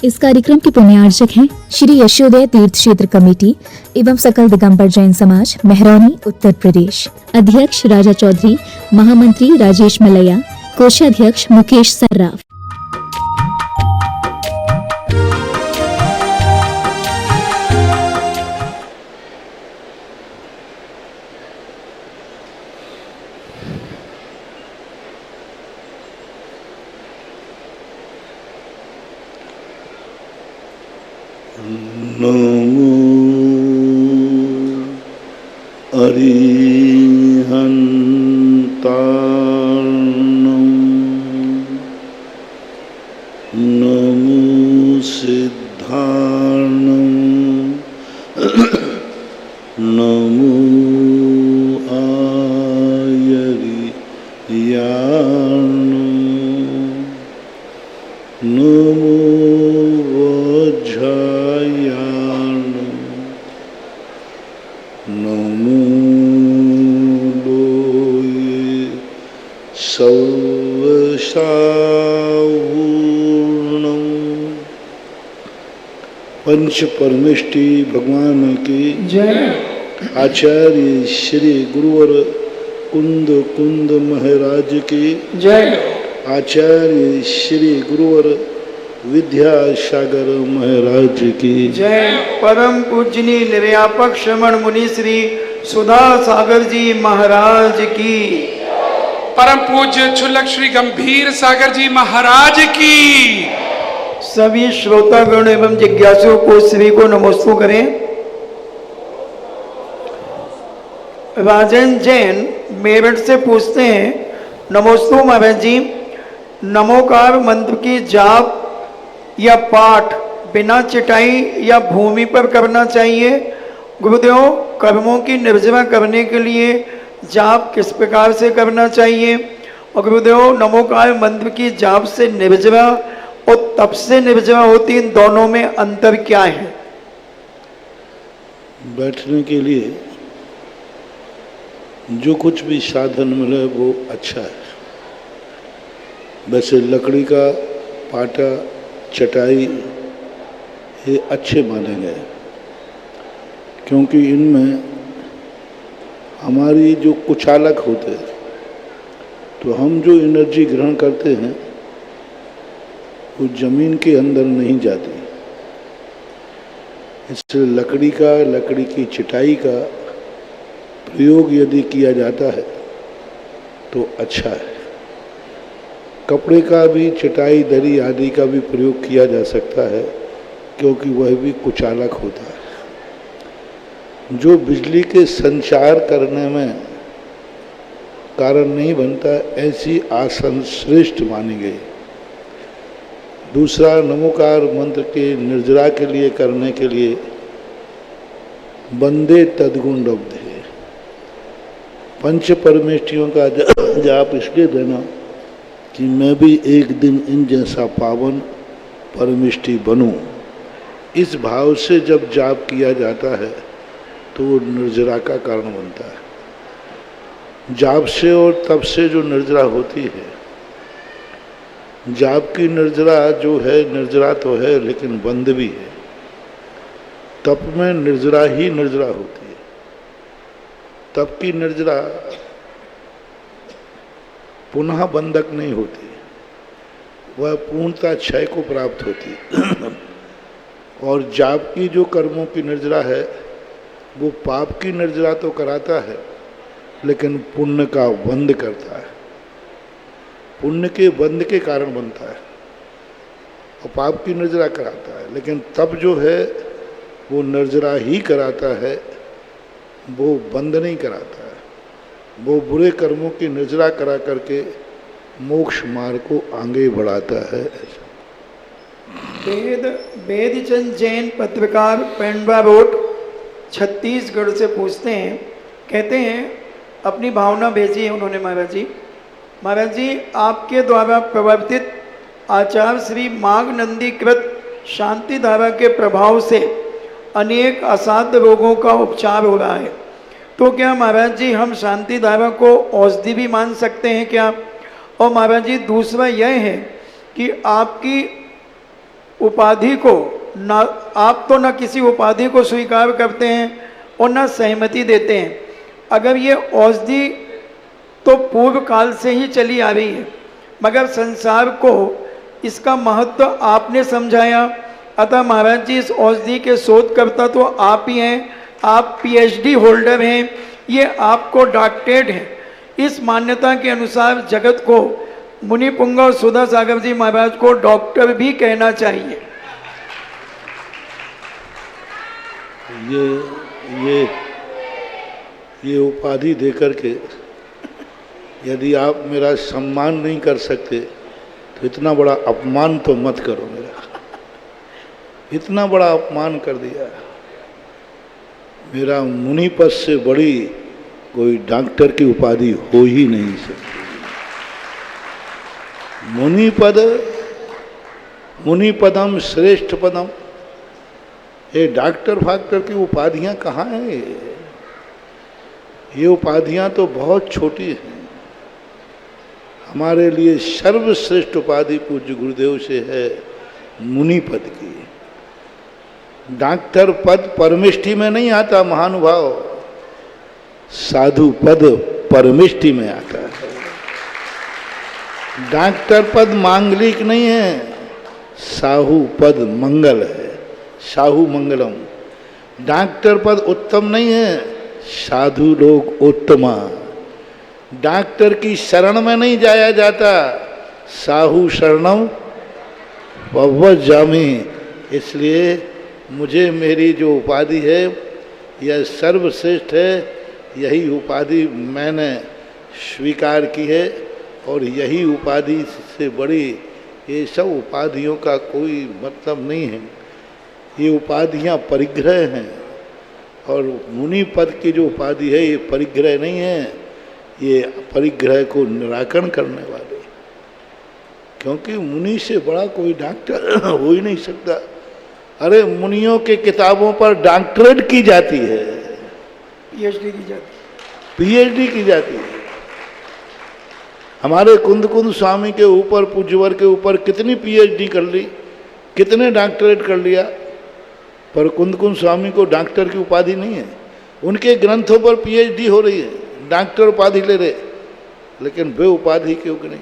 इस कार्यक्रम के पुण्यार्चक हैं श्री यशोदय तीर्थ क्षेत्र कमेटी एवं सकल दिगंबर जैन समाज मेहरौनी उत्तर प्रदेश। अध्यक्ष राजा चौधरी, महामंत्री राजेश मलैया, कोषाध्यक्ष मुकेश सर्राफ। नमो अरिहन्तार्णं नमो सिद्धार्णं नमो आयर्यार्णं नमो नमो लोये सर्वसावूर्णं। पंच परमेष्टि भगवान की जय। आचार्य श्री गुरुवर कुंद कुंद महाराज की जय। आचार्य श्री गुरुवर विद्यासागर महाराज की जय। परम पूजनी निर्यापक श्रमण मुनि श्री सुधा सागर जी महाराज की। परम पूज्य छुल्लक श्री गंभीर सागर जी महाराज की। सभी श्रोतागण एवं जिज्ञासु को श्री को नमस्ते करें। राजन जैन मेरठ से पूछते हैं, नमस्ते महाराज जी, नमोकार मंत्र की जाप या पाठ बिना चटाई या भूमि पर करना चाहिए? गुरुदेव, कर्मों की निर्जरा करने के लिए जाप किस प्रकार से करना चाहिए? और गुरुदेव, नमोकार मंत्र की जाप से निर्जरा और तप से निर्जरा होती, इन दोनों में अंतर क्या है? बैठने के लिए जो कुछ भी साधन मिले वो अच्छा है। वैसे लकड़ी का पाटा, चटाई ये अच्छे माने गए, क्योंकि इनमें हमारी जो कुचालक होते हैं, तो हम जो एनर्जी ग्रहण करते हैं वो जमीन के अंदर नहीं जाती। इसलिए लकड़ी की चटाई का प्रयोग यदि किया जाता है तो अच्छा है। कपड़े का भी, चटाई दरी आदि का भी प्रयोग किया जा सकता है, क्योंकि वह भी कुचालक होता है। जो बिजली के संचार करने में कारण नहीं बनता, ऐसी आसन श्रेष्ठ मानी गई। दूसरा, नमोकार मंत्र के निर्जरा के लिए करने के लिए वंदे तद्गुण लब्धे, पंच परमेष्टियों का जाप इसलिए देना कि मैं भी एक दिन इन जैसा पावन परमिष्टि बनूं। इस भाव से जब जाप किया जाता है तो वो निर्जरा का कारण बनता है। जाप से और तप से जो निर्जरा होती है, जाप की निर्जरा जो है, निर्जरा तो है लेकिन बंद भी है। तप में निर्जरा ही निर्जरा होती है। तप की निर्जरा पुनः बंधक नहीं होती, वह पूर्णता क्षय को प्राप्त होती है। और जाप की जो कर्मों की निर्जरा है वो पाप की निर्जरा तो कराता है लेकिन पुण्य का बंध करता है। पुण्य के बंध के कारण बनता है और पाप की निर्जरा कराता है। लेकिन तप जो है वो निर्जरा ही कराता है, वो बंद नहीं कराता है। वो बुरे कर्मों की निर्जरा करा करके मोक्ष मार्ग को आगे बढ़ाता है। वेदचंद जैन पत्रकार, पेंडवा रोड, छत्तीसगढ़ से पूछते हैं, कहते हैं अपनी भावना भेजी है उन्होंने। महाराज जी, आपके द्वारा प्रवर्तित आचार्य श्री माघ नंदीकृत शांति धारा के प्रभाव से अनेक असाध्य रोगों का उपचार हो रहा है, तो क्या महाराज जी हम शांति धारा को औषधि भी मान सकते हैं क्या? और महाराज जी दूसरा यह है कि आपकी उपाधि को न आप तो न किसी उपाधि को स्वीकार करते हैं और न सहमति देते हैं। अगर ये औषधि तो पूर्व काल से ही चली आ रही है, मगर संसार को इसका महत्व आपने समझाया। अतः महाराज जी, इस औषधि के शोधकर्ता तो आप ही हैं, आप पीएचडी होल्डर हैं, ये आपको डॉक्टरेट है। इस मान्यता के अनुसार जगत को मुनिपुंगा और सुधा सागर जी महाराज को डॉक्टर भी कहना चाहिए। ये उपाधि देकर के यदि आप मेरा सम्मान नहीं कर सकते तो इतना बड़ा अपमान तो मत करो मेरा। इतना बड़ा अपमान कर दिया। मेरा मुनि पद से बड़ी कोई डॉक्टर की उपाधि हो ही नहीं सकती। मुनि पदम श्रेष्ठ पदम, ये डॉक्टर फाक्टर की उपाधियां कहाँ हैं? ये उपाधियां तो बहुत छोटी हैं। हमारे लिए सर्वश्रेष्ठ उपाधि पूज्य गुरुदेव से है मुनि पद की। डॉक्टर पद परमिष्टि में नहीं आता महानुभाव, साधु पद परमिष्टि में आता है। डॉक्टर पद मांगलिक नहीं है, साहू पद मंगल है, साहू मंगलम। डॉक्टर पद उत्तम नहीं है, साधु लोग उत्तमा। डॉक्टर की शरण में नहीं जाया जाता, साहू शरणम वव्वजामि। इसलिए मुझे मेरी जो उपाधि है यह सर्वश्रेष्ठ है। यही उपाधि मैंने स्वीकार की है और यही उपाधि से बड़ी, ये सब उपाधियों का कोई मतलब नहीं है। ये उपाधियां परिग्रह हैं और मुनि पद की जो उपाधि है ये परिग्रह नहीं है, ये परिग्रह को निराकरण करने वाले। क्योंकि मुनि से बड़ा कोई डॉक्टर हो ही नहीं सकता। अरे मुनियों के किताबों पर डॉक्टरेट की जाती है, पीएचडी की जाती है, पीएचडी की जाती है। हमारे कुंद स्वामी के ऊपर, पूज्यवर के ऊपर कितनी पीएचडी कर ली, कितने डॉक्टरेट कर लिया, पर कुंद स्वामी को डॉक्टर की उपाधि नहीं है। उनके ग्रंथों पर पीएचडी हो रही है, डॉक्टर उपाधि ले रहे, लेकिन वे उपाधि क्यों नहीं।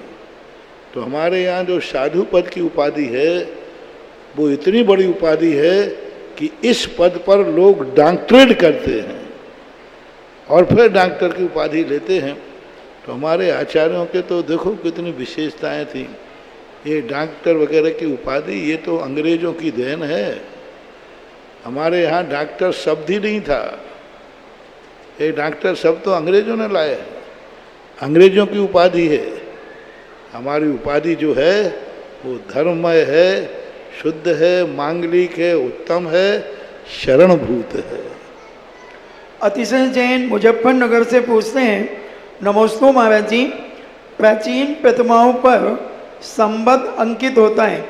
तो हमारे यहाँ जो साधु पद की उपाधि है वो इतनी बड़ी उपाधि है कि इस पद पर लोग डॉक्टरेट करते हैं और फिर डॉक्टर की उपाधि लेते हैं। तो हमारे आचार्यों के तो देखो कितनी विशेषताएं थी। ये डॉक्टर वगैरह की उपाधि ये तो अंग्रेजों की देन है। हमारे यहाँ डॉक्टर शब्द ही नहीं था। ये डॉक्टर शब्द तो अंग्रेजों ने लाए हैं, अंग्रेजों की उपाधि है। हमारी उपाधि जो है वो धर्ममय है, शुद्ध है, मांगलिक है, उत्तम है, शरणभूत है। अतिशय जैन मुजफ्फरनगर से पूछते हैं, नमोस्तु महाराज जी, प्राचीन प्रतिमाओं पर संबद्ध अंकित होता है,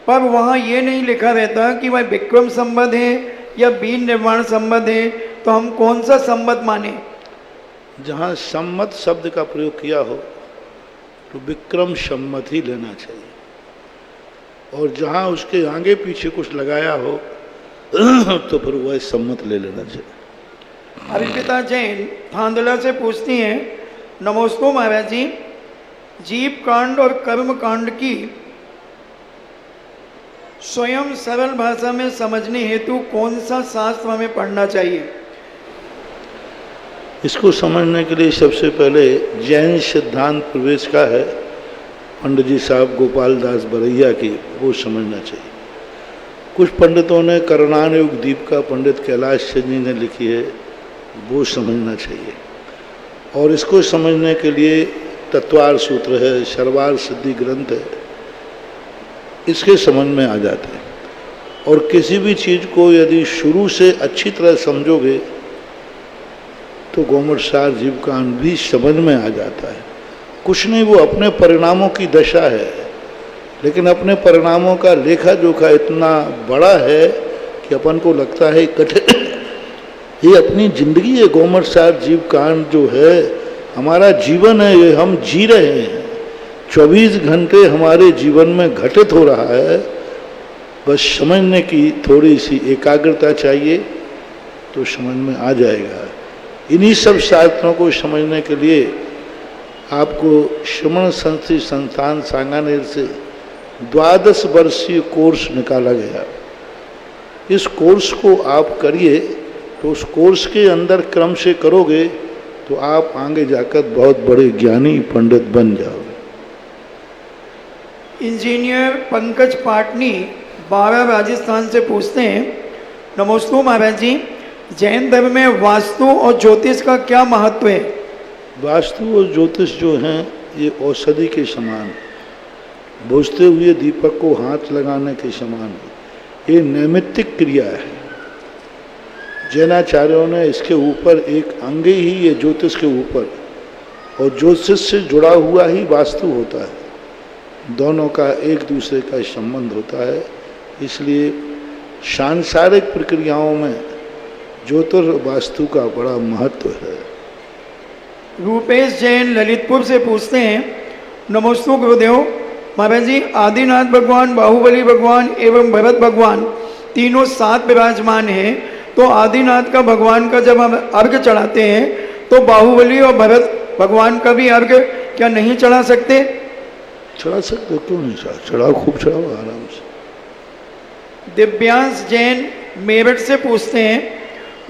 पर वहाँ ये नहीं लिखा रहता कि वह विक्रम संबद्ध है या बीन निर्माण संबद्ध है, तो हम कौन सा संबद्ध माने? जहाँ सम्मत शब्द का प्रयोग किया हो तो विक्रम सम्मत ही लेना चाहिए, और जहाँ उसके आगे पीछे कुछ लगाया हो तो फिर वह सम्मत ले लेना चाहिए। अर्पिता जैन थांदला से पूछती हैं, नमोस्तु महाराज जी, जीव कांड और कर्म कांड की स्वयं सरल भाषा में समझने हेतु कौन सा शास्त्र हमें पढ़ना चाहिए? इसको समझने के लिए सबसे पहले जैन सिद्धांत प्रवेश का है पंडित जी साहब गोपाल दास बरैया की, वो समझना चाहिए। कुछ पंडितों ने करणान युग दीपिका पंडित कैलाश जी ने लिखी है, वो समझना चाहिए। और इसको समझने के लिए तत्वार सूत्र है, सर्वार सिद्धि ग्रंथ है, इसके समझ में आ जाते हैं। और किसी भी चीज़ को यदि शुरू से अच्छी तरह समझोगे तो गोमटसार जीवकांड भी समझ में आ जाता है। कुछ नहीं, वो अपने परिणामों की दशा है, लेकिन अपने परिणामों का लेखा जोखा इतना बड़ा है कि अपन को लगता है कठिन। ये अपनी जिंदगी है। गोमटसार जीवकांड जो है हमारा जीवन है, ये हम जी रहे हैं। 24 घंटे हमारे जीवन में घटित हो रहा है बस समझने की थोड़ी सी एकाग्रता चाहिए तो समझ में आ जाएगा। इन्हीं सब शास्त्रों को समझने के लिए आपको श्रमण संस्कृति संस्थान सांगानेर से 12 वर्षीय कोर्स निकाला गया। इस कोर्स को आप करिए तो उस कोर्स के अंदर क्रम से करोगे तो आप आगे जाकर बहुत बड़े ज्ञानी पंडित बन जाओगे। इंजीनियर पंकज पाटनी 12 राजस्थान से पूछते हैं, नमोस्तु महाराज जी, जैन धर्म में वास्तु और ज्योतिष का क्या महत्व है? वास्तु और ज्योतिष जो हैं ये औषधि के समान, बुझते हुए दीपक को हाथ लगाने के समान, ये नैमित्तिक क्रिया है। जैनाचार्यों ने इसके ऊपर एक अंग ही ये ज्योतिष के ऊपर, और ज्योतिष से जुड़ा हुआ ही वास्तु होता है। दोनों का एक दूसरे का संबंध होता है। इसलिए सांसारिक प्रक्रियाओं में ज्योतिष वास्तु का बड़ा महत्व है। रूपेश जैन ललितपुर से पूछते हैं, नमोस्तु गुरुदेव, महाराज जी, आदिनाथ भगवान, बाहुबली भगवान एवं भरत भगवान तीनों साथ विराजमान हैं, तो आदिनाथ का भगवान का जब हम अर्घ चढ़ाते हैं तो बाहुबली और भरत भगवान का भी अर्घ क्या नहीं चढ़ा सकते? चढ़ा सकते, क्यों नहीं चढ़ाओ, खूब चढ़ाओ आराम से। दिव्यांश जैन मेरठ से पूछते हैं,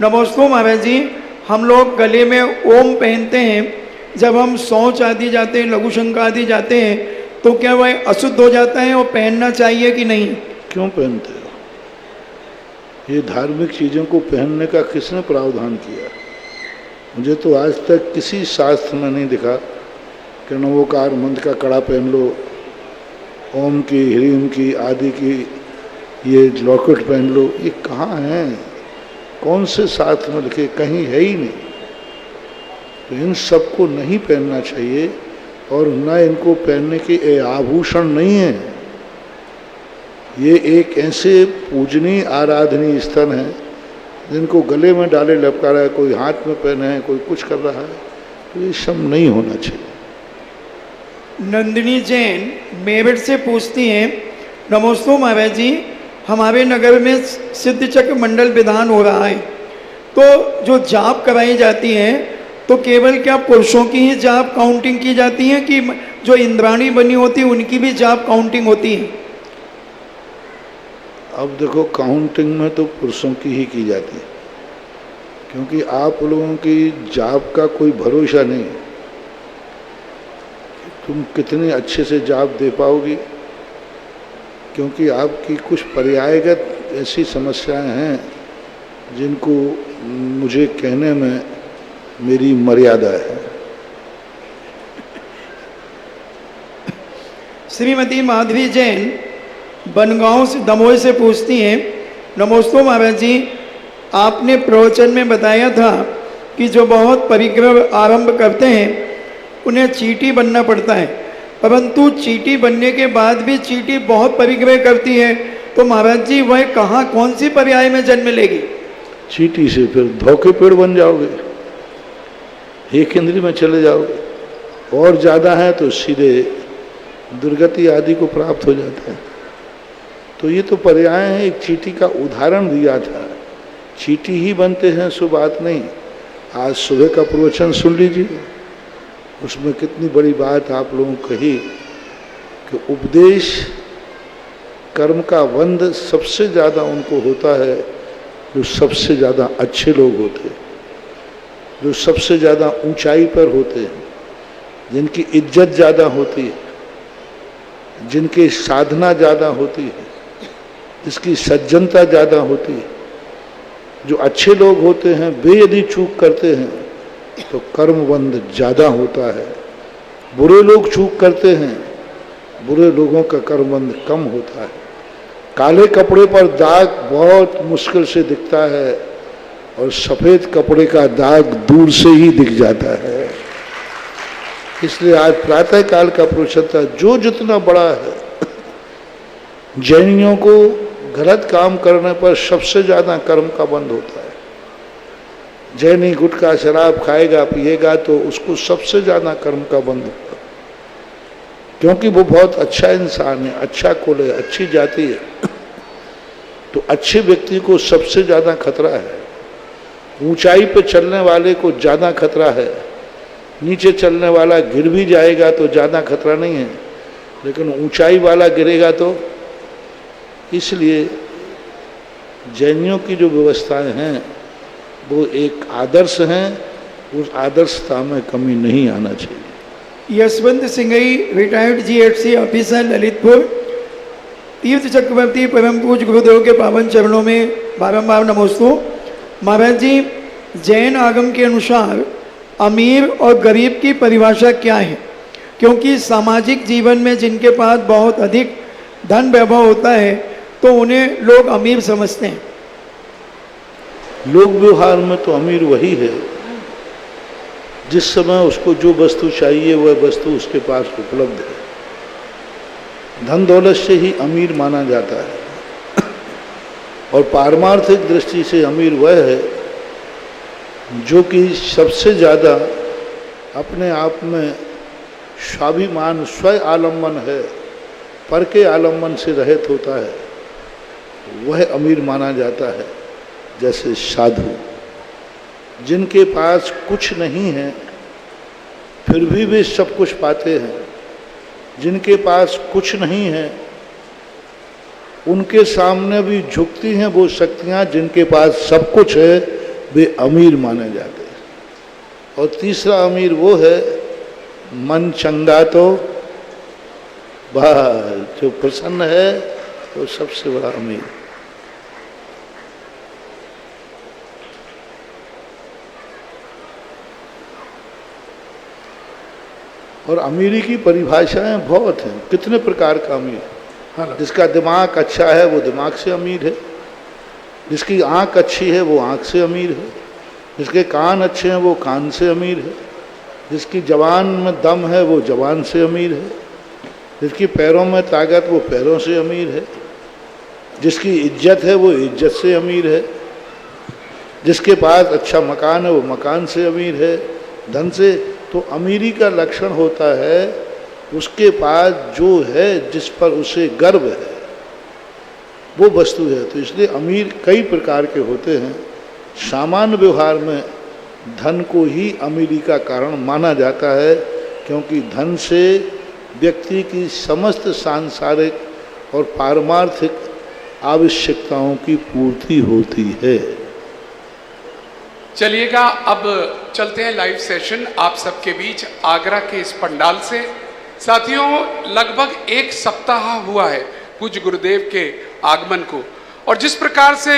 नमोस्तु महाराज जी, हम लोग गले में ओम पहनते हैं, जब हम शौच आदि जाते हैं, लघु शंका आदि जाते हैं, तो क्या वह अशुद्ध हो जाता है और पहनना चाहिए कि नहीं? क्यों पहनते हो? ये धार्मिक चीज़ों को पहनने का किसने प्रावधान किया? मुझे तो आज तक किसी शास्त्र में नहीं दिखा कि नवोकार मंत्र का कड़ा पहन लो, ओम की, ह्रीम की आदि की ये लॉकेट पहन लो। ये कहाँ है? कौन से शास्त्र में लिखे? कहीं है ही नहीं। तो इन सब को नहीं पहनना चाहिए, और न इनको पहनने के ये आभूषण नहीं है। ये एक ऐसे पूजनीय आराधनीय स्थल है जिनको गले में डाले लटका रहा है, कोई हाथ में पहने है, कोई कुछ कर रहा है, तो ये सब नहीं होना चाहिए। नंदिनी जैन मेरठ से पूछती हैं, नमोस्तु महाराज जी, हमारे नगर में सिद्ध चक्र मंडल विधान हो रहा है, तो जो जाप कराई जाती है तो केवल क्या पुरुषों की ही जाप काउंटिंग की जाती है कि जो इंद्राणी बनी होती है उनकी भी जाप काउंटिंग होती है? अब देखो, काउंटिंग में तो पुरुषों की ही की जाती है, क्योंकि आप लोगों की जाप का कोई भरोसा नहीं। तुम कितने अच्छे से जाप दे पाओगी, क्योंकि आपकी कुछ पर्यायगत ऐसी समस्याएं हैं जिनको मुझे कहने में मेरी मर्यादा है। श्रीमती माधवी जैन बनगांव से, दमोह से पूछती हैं, नमोस्तु महाराज जी, आपने प्रवचन में बताया था कि जो बहुत परिग्रह आरंभ करते हैं उन्हें चींटी बनना पड़ता है, परंतु चींटी बनने के बाद भी चींटी बहुत परिग्रह करती है, तो महाराज जी वह कहाँ, कौन सी पर्याय में जन्म लेगी? चींटी से फिर धोखे पेड़ बन जाओगे, एक इंद्री में चले जाओगे, और ज़्यादा है तो सीधे दुर्गति आदि को प्राप्त हो जाता है। तो ये तो पर्याय है। एक चींटी का उदाहरण दिया था, चींटी ही बनते हैं सो बात नहीं। आज सुबह का प्रवचन सुन लीजिए, उसमें कितनी बड़ी बात आप लोगों को कही कि उपदेश कर्म का बंध सबसे ज़्यादा उनको होता है जो सबसे ज़्यादा अच्छे लोग होते हैं, जो सबसे ज़्यादा ऊंचाई पर होते हैं, जिनकी इज्जत ज़्यादा होती है, जिनकी साधना ज़्यादा होती है, जिसकी सज्जनता ज़्यादा होती है। जो अच्छे लोग होते हैं वे यदि चूक करते हैं तो कर्मबंध ज़्यादा होता है। बुरे लोग चूक करते हैं, बुरे लोगों का कर्मबंध कम होता है। काले कपड़े पर दाग बहुत मुश्किल से दिखता है और सफ़ेद कपड़े का दाग दूर से ही दिख जाता है। इसलिए आज प्रातः काल का प्रवचन था, जो जितना बड़ा है, जैनियों को गलत काम करने पर सबसे ज़्यादा कर्म का बंध होता है। जैनी गुटखा शराब खाएगा पिएगा तो उसको सबसे ज़्यादा कर्म का बंध होगा, क्योंकि वो बहुत अच्छा इंसान है, अच्छा कुल है, अच्छी जाति है। तो अच्छे व्यक्ति को सबसे ज़्यादा खतरा है। ऊंचाई पे चलने वाले को ज़्यादा खतरा है, नीचे चलने वाला गिर भी जाएगा तो ज़्यादा खतरा नहीं है, लेकिन ऊंचाई वाला गिरेगा तो। इसलिए जैनियों की जो व्यवस्थाएं हैं वो एक आदर्श हैं, उस आदर्शता में कमी नहीं आना चाहिए। Yashwant Singhai, retired GFC officer, Lalitpur. तीर्थ चक्रवर्ती परम पूज्य गुरुदेव के पावन चरणों में बारंबार नमोस्तु। महाराज जी, जैन आगम के अनुसार अमीर और गरीब की परिभाषा क्या है? क्योंकि सामाजिक जीवन में जिनके पास बहुत अधिक धन वैभव होता है तो उन्हें लोग अमीर समझते हैं। लोक व्यवहार में तो अमीर वही है जिस समय उसको जो वस्तु चाहिए वह वस्तु उसके पास उपलब्ध है। धन दौलत से ही अमीर माना जाता है। और पारमार्थिक दृष्टि से अमीर वह है जो कि सबसे ज़्यादा अपने आप में स्वाभिमान, स्वय आलम्बन है, पर के आलम्बन से रहित होता है, वह अमीर माना जाता है। जैसे साधु जिनके पास कुछ नहीं है फिर भी वे सब कुछ पाते हैं, जिनके पास कुछ नहीं है उनके सामने भी झुकती हैं वो शक्तियाँ जिनके पास सब कुछ है, वे अमीर माने जाते हैं। और तीसरा अमीर वो है मन चंगा तो बस, जो प्रसन्न है वो सबसे बड़ा अमीर। और अमीरी की परिभाषाएं बहुत हैं। कितने प्रकार का अमीर? जिसका दिमाग अच्छा है वो दिमाग से अमीर है, जिसकी आंख अच्छी है वो आंख से अमीर है, जिसके कान अच्छे हैं वो कान से अमीर है, जिसकी जबान में दम है वो जबान से अमीर है, जिसकी पैरों में ताकत वो पैरों से अमीर है, जिसकी इज्जत है वो इज्जत से अमीर है, जिसके पास अच्छा मकान है वो मकान से अमीर है, धन से। तो अमीरी का लक्षण होता है उसके पास जो है, जिस पर उसे गर्व है, वो वस्तु है। तो इसलिए अमीर कई प्रकार के होते हैं। सामान्य व्यवहार में धन को ही अमीरी का कारण माना जाता है, क्योंकि धन से व्यक्ति की समस्त सांसारिक और पारमार्थिक आवश्यकताओं की पूर्ति होती है। चलिएगा, अब चलते हैं लाइव सेशन आप सबके बीच आगरा के इस पंडाल से। साथियों, लगभग एक सप्ताह हुआ है पूज्य गुरुदेव के आगमन को, और जिस प्रकार से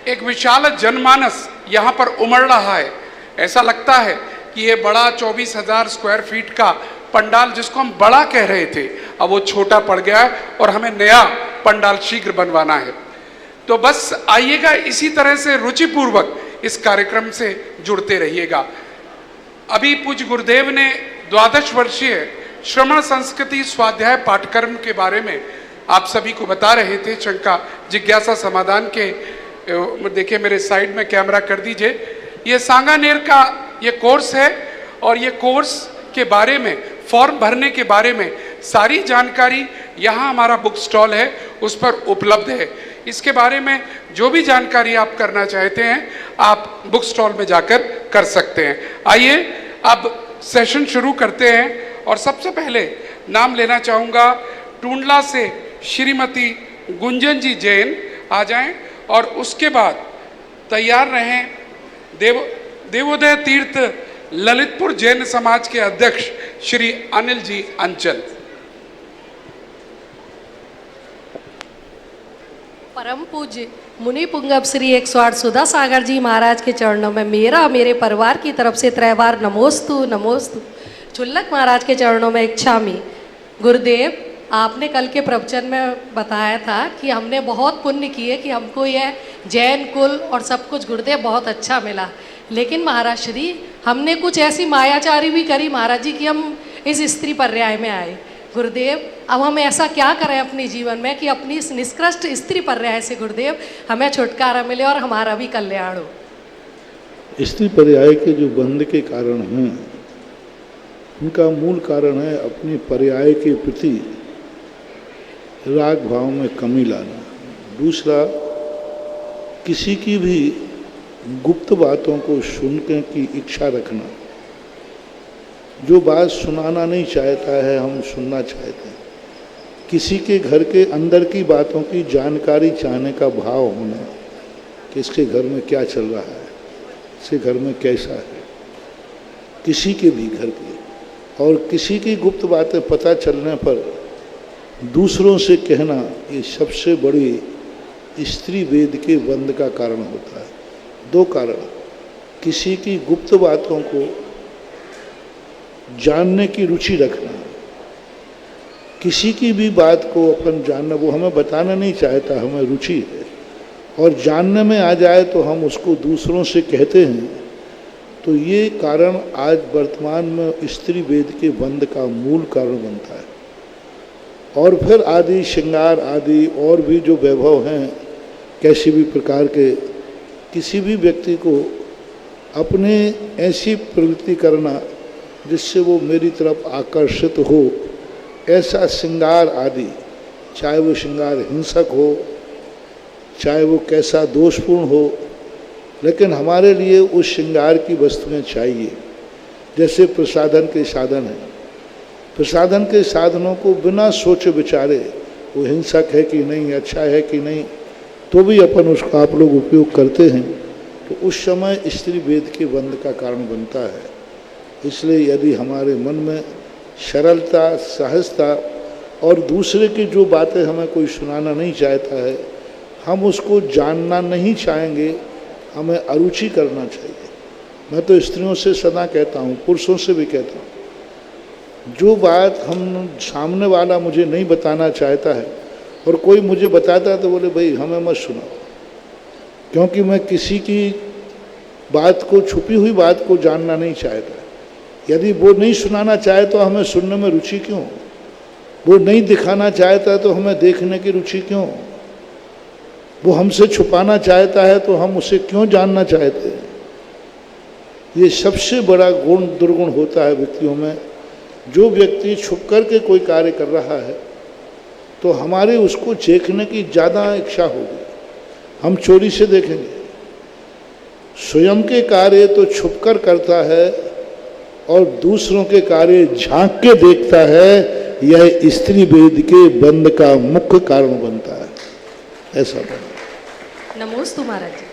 एक विशाल जनमानस यहाँ पर उमड़ रहा है, ऐसा लगता है कि ये बड़ा 24,000 स्क्वायर फीट का पंडाल, जिसको हम बड़ा कह रहे थे, अब वो छोटा पड़ गया है और हमें नया पंडाल शीघ्र बनवाना है। तो बस आइएगा, इसी तरह से रुचिपूर्वक इस कार्यक्रम से जुड़ते रहिएगा। अभी पूज्य गुरुदेव ने 12 वर्षीय श्रवण संस्कृति स्वाध्याय पाठ्यक्रम के बारे में आप सभी को बता रहे थे, शंका जिज्ञासा समाधान के। देखिए मेरे साइड में कैमरा कर दीजिए। ये सांगानेर का ये कोर्स है, और ये कोर्स के बारे में, फॉर्म भरने के बारे में सारी जानकारी यहाँ हमारा बुक स्टॉल है उस पर उपलब्ध है। इसके बारे में जो भी जानकारी आप करना चाहते हैं आप बुक स्टॉल में जाकर कर सकते हैं। आइए अब सेशन शुरू करते हैं, और सबसे पहले नाम लेना चाहूँगा टूंडला से श्रीमती गुंजन जी जैन आ जाएं, और उसके बाद तैयार रहें देवोदय तीर्थ ललितपुर जैन समाज के अध्यक्ष श्री अनिल जी अंचल। परम पूज्य मुनि पुंगव श्री 108 सुधा सागर जी महाराज के चरणों में मेरा मेरे परिवार की तरफ से त्रैवार नमोस्तु नमोस्तु। चुल्लक महाराज के चरणों में इच्छामी। गुरुदेव, आपने कल के प्रवचन में बताया था कि हमने बहुत पुण्य किए कि हमको यह जैन कुल और सब कुछ गुरुदेव बहुत अच्छा मिला, लेकिन महाराज श्री हमने कुछ ऐसी मायाचारी भी करी महाराज जी कि हम इस स्त्री पर्याय में आए। गुरुदेव, अब हम ऐसा क्या करें अपने जीवन में कि अपनी इस निष्कृष्ट स्त्री पर्याय से गुरुदेव हमें छुटकारा मिले और हमारा भी कल्याण हो। स्त्री पर्याय के जो बंध के कारण हैं, उनका मूल कारण है अपनी पर्याय के प्रति राग भाव में कमी लाना। दूसरा, किसी की भी गुप्त बातों को सुनने की इच्छा रखना। जो बात सुनाना नहीं चाहता है हम सुनना चाहते हैं। किसी के घर के अंदर की बातों की जानकारी चाहने का भाव होना कि इसके घर में क्या चल रहा है, इसके घर में कैसा है, किसी के भी घर की, और किसी की गुप्त बातें पता चलने पर दूसरों से कहना, ये सबसे बड़ी स्त्री वेद के बंध का कारण होता है। दो कारण, किसी की गुप्त बातों को जानने की रुचि रखना, किसी की भी बात को अपन जानना, वो हमें बताना नहीं चाहता, हमें रुचि है और जानने में आ जाए तो हम उसको दूसरों से कहते हैं। तो ये कारण आज वर्तमान में स्त्री वेद के बंध का मूल कारण बनता है। और फिर आदि श्रृंगार आदि और भी जो वैभव हैं, कैसी भी प्रकार के, किसी भी व्यक्ति को अपने ऐसी प्रवृत्ति करना जिससे वो मेरी तरफ आकर्षित हो, ऐसा श्रृंगार आदि, चाहे वो श्रृंगार हिंसक हो, चाहे वो कैसा दोषपूर्ण हो, लेकिन हमारे लिए उस श्रृंगार की वस्तुएं चाहिए। जैसे प्रसाधन के साधन हैं, प्रसाधन के साधनों को बिना सोचे विचारे वो हिंसक है कि नहीं, अच्छा है कि नहीं, तो भी अपन उसका आप लोग उपयोग करते हैं, तो उस समय स्त्री वेद के बंध का कारण बनता है। इसलिए यदि हमारे मन में सरलता, सहजता और दूसरे की जो बातें हमें कोई सुनाना नहीं चाहता है, हम उसको जानना नहीं चाहेंगे, हमें अरुचि करना चाहिए। मैं तो स्त्रियों से सदा कहता हूँ, पुरुषों से भी कहता हूँ, जो बात हम सामने वाला मुझे नहीं बताना चाहता है और कोई मुझे बताता है तो बोले भाई हमें मत सुनाओ, क्योंकि मैं किसी की बात को, छुपी हुई बात को जानना नहीं चाहता। यदि वो नहीं सुनाना चाहे तो हमें सुनने में रुचि क्यों? वो नहीं दिखाना चाहता है तो हमें देखने की रुचि क्यों? वो हमसे छुपाना चाहता है तो हम उसे क्यों जानना चाहते हैं? ये सबसे बड़ा गुण दुर्गुण होता है व्यक्तियों में। जो व्यक्ति छुप कर के कोई कार्य कर रहा है तो हमारे उसको देखने की ज़्यादा इच्छा होगी, हम चोरी से देखेंगे। स्वयं के कार्य तो छुप कर करता है और दूसरों के कार्य झांक के देखता है, यह स्त्री वेद के बंध का मुख्य कारण बनता है। ऐसा बना। नमोस्तु महाराज जी।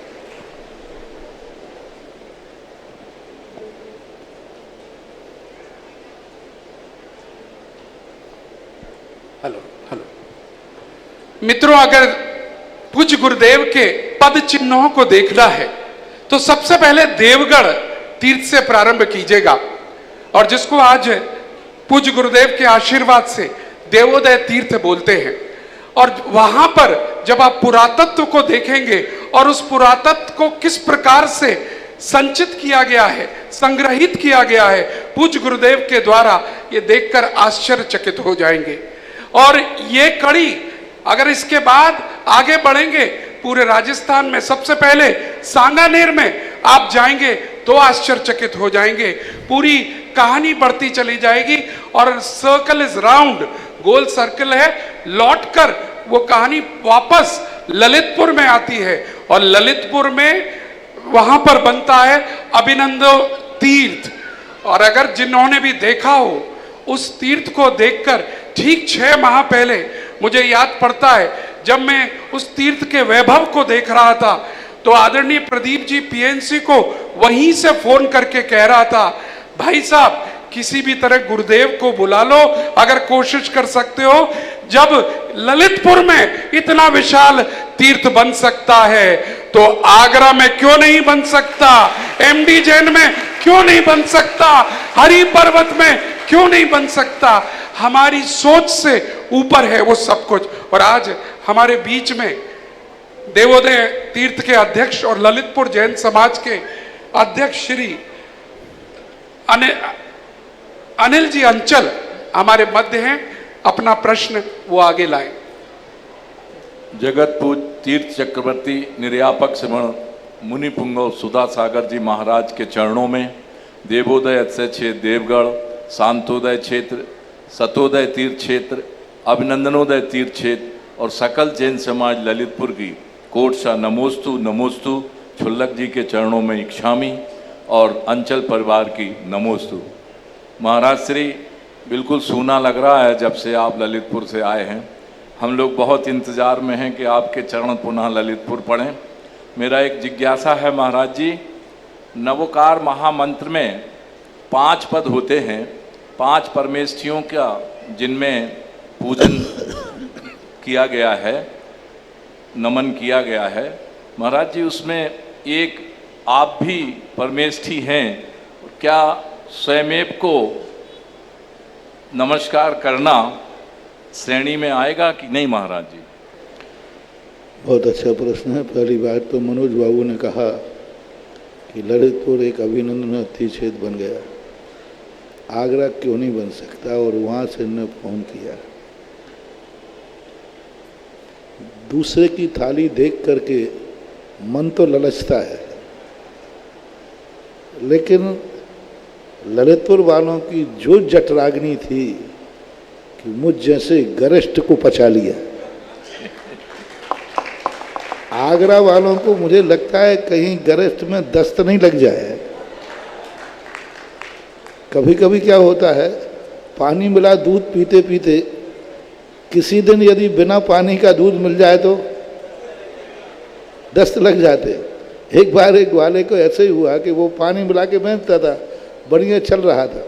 हेलो हेलो मित्रों, अगर पूज्य गुरुदेव के पद चिन्हों को देखना है तो सबसे पहले देवगढ़ तीर्थ से प्रारंभ कीजिएगा, और जिसको आज पूज्य गुरुदेव के आशीर्वाद से देवोदय तीर्थ बोलते हैं। और वहां पर जब आप पुरातत्व को देखेंगे और उस पुरातत्व को किस प्रकार से संचित किया गया है, संग्रहित किया गया है पूज्य गुरुदेव के द्वारा, ये देखकर आश्चर्यचकित हो जाएंगे। और ये कड़ी अगर इसके बाद आगे बढ़ेंगे, पूरे राजस्थान में सबसे पहले सांगानेर में आप जाएंगे तो आश्चर्यचकित हो जाएंगे। पूरी कहानी बढ़ती चली जाएगी और circle is round, goal circle है, लौटकर वो कहानी वापस ललितपुर में आती है। और ललितपुर में वहां पर बनता है अभिनंदन तीर्थ। और अगर जिन्होंने भी देखा हो उस तीर्थ को देखकर, ठीक 6 माह पहले मुझे याद पड़ता है जब मैं उस तीर्थ के वैभव को देख रहा था तो आदरणीय प्रदीप जी पीएनसी को वहीं से फोन करके कह रहा था, भाई साहब किसी भी तरह गुरुदेव को बुला लो, अगर कोशिश कर सकते हो। जब ललितपुर में इतना विशाल तीर्थ बन सकता है तो आगरा में क्यों नहीं बन सकता, एमडी जैन में क्यों नहीं बन सकता, हरि पर्वत में क्यों नहीं बन सकता। हमारी सोच से ऊपर है वो सब कुछ। और आज हमारे बीच में देवोदय तीर्थ के अध्यक्ष और ललितपुर जैन समाज के अध्यक्ष श्री अनिल जी अंचल हमारे मध्य हैं। अपना प्रश्न वो आगे लाए। जगत पूज तीर्थ चक्रवर्ती निर्यापक श्रमण मुनि पुंगव सुधा सागर जी महाराज के चरणों में देवोदय क्षेत्र देवगढ़, शांतोदय क्षेत्र, सतोदय तीर्थ क्षेत्र, अभिनंदनोदय तीर्थ क्षेत्र और सकल जैन समाज ललितपुर की कोटसा नमोस्तु नमोस्तु छुल्लक जी के चरणों में इक्षामी और अंचल परिवार की नमोस्तु। महाराज श्री, बिल्कुल सूना लग रहा है जब से आप ललितपुर से आए हैं। हम लोग बहुत इंतज़ार में हैं कि आपके चरण पुनः ललितपुर पढ़ें। मेरा एक जिज्ञासा है महाराज जी, नवोकार महामंत्र में 5 पद होते हैं, 5 परमेष्ठियों का जिनमें पूजन किया गया है, नमन किया गया है। महाराज जी, उसमें एक आप भी परमेष्ठी हैं, क्या स्वयमेव को नमस्कार करना श्रेणी में आएगा कि नहीं महाराज जी? बहुत अच्छा प्रश्न है। पहली बात तो मनोज बाबू ने कहा कि ललितपुर एक अभिनंदन तीर्थ बन गया, आगरा क्यों नहीं बन सकता, और वहाँ से इन्होंने फोन किया। दूसरे की थाली देख करके मन तो ललचता है, लेकिन ललितपुर वालों की जो जठराग्नि थी कि मुझ जैसे गरिष्ठ को पचा लिया। आगरा वालों को मुझे लगता है कहीं गरिष्ठ में दस्त नहीं लग जाए। कभी कभी क्या होता है, पानी मिला दूध पीते पीते किसी दिन यदि बिना पानी का दूध मिल जाए तो दस्त लग जाते। एक बार एक वाले को ऐसे ही हुआ कि वो पानी मिला के बेचता था, बढ़िया चल रहा था।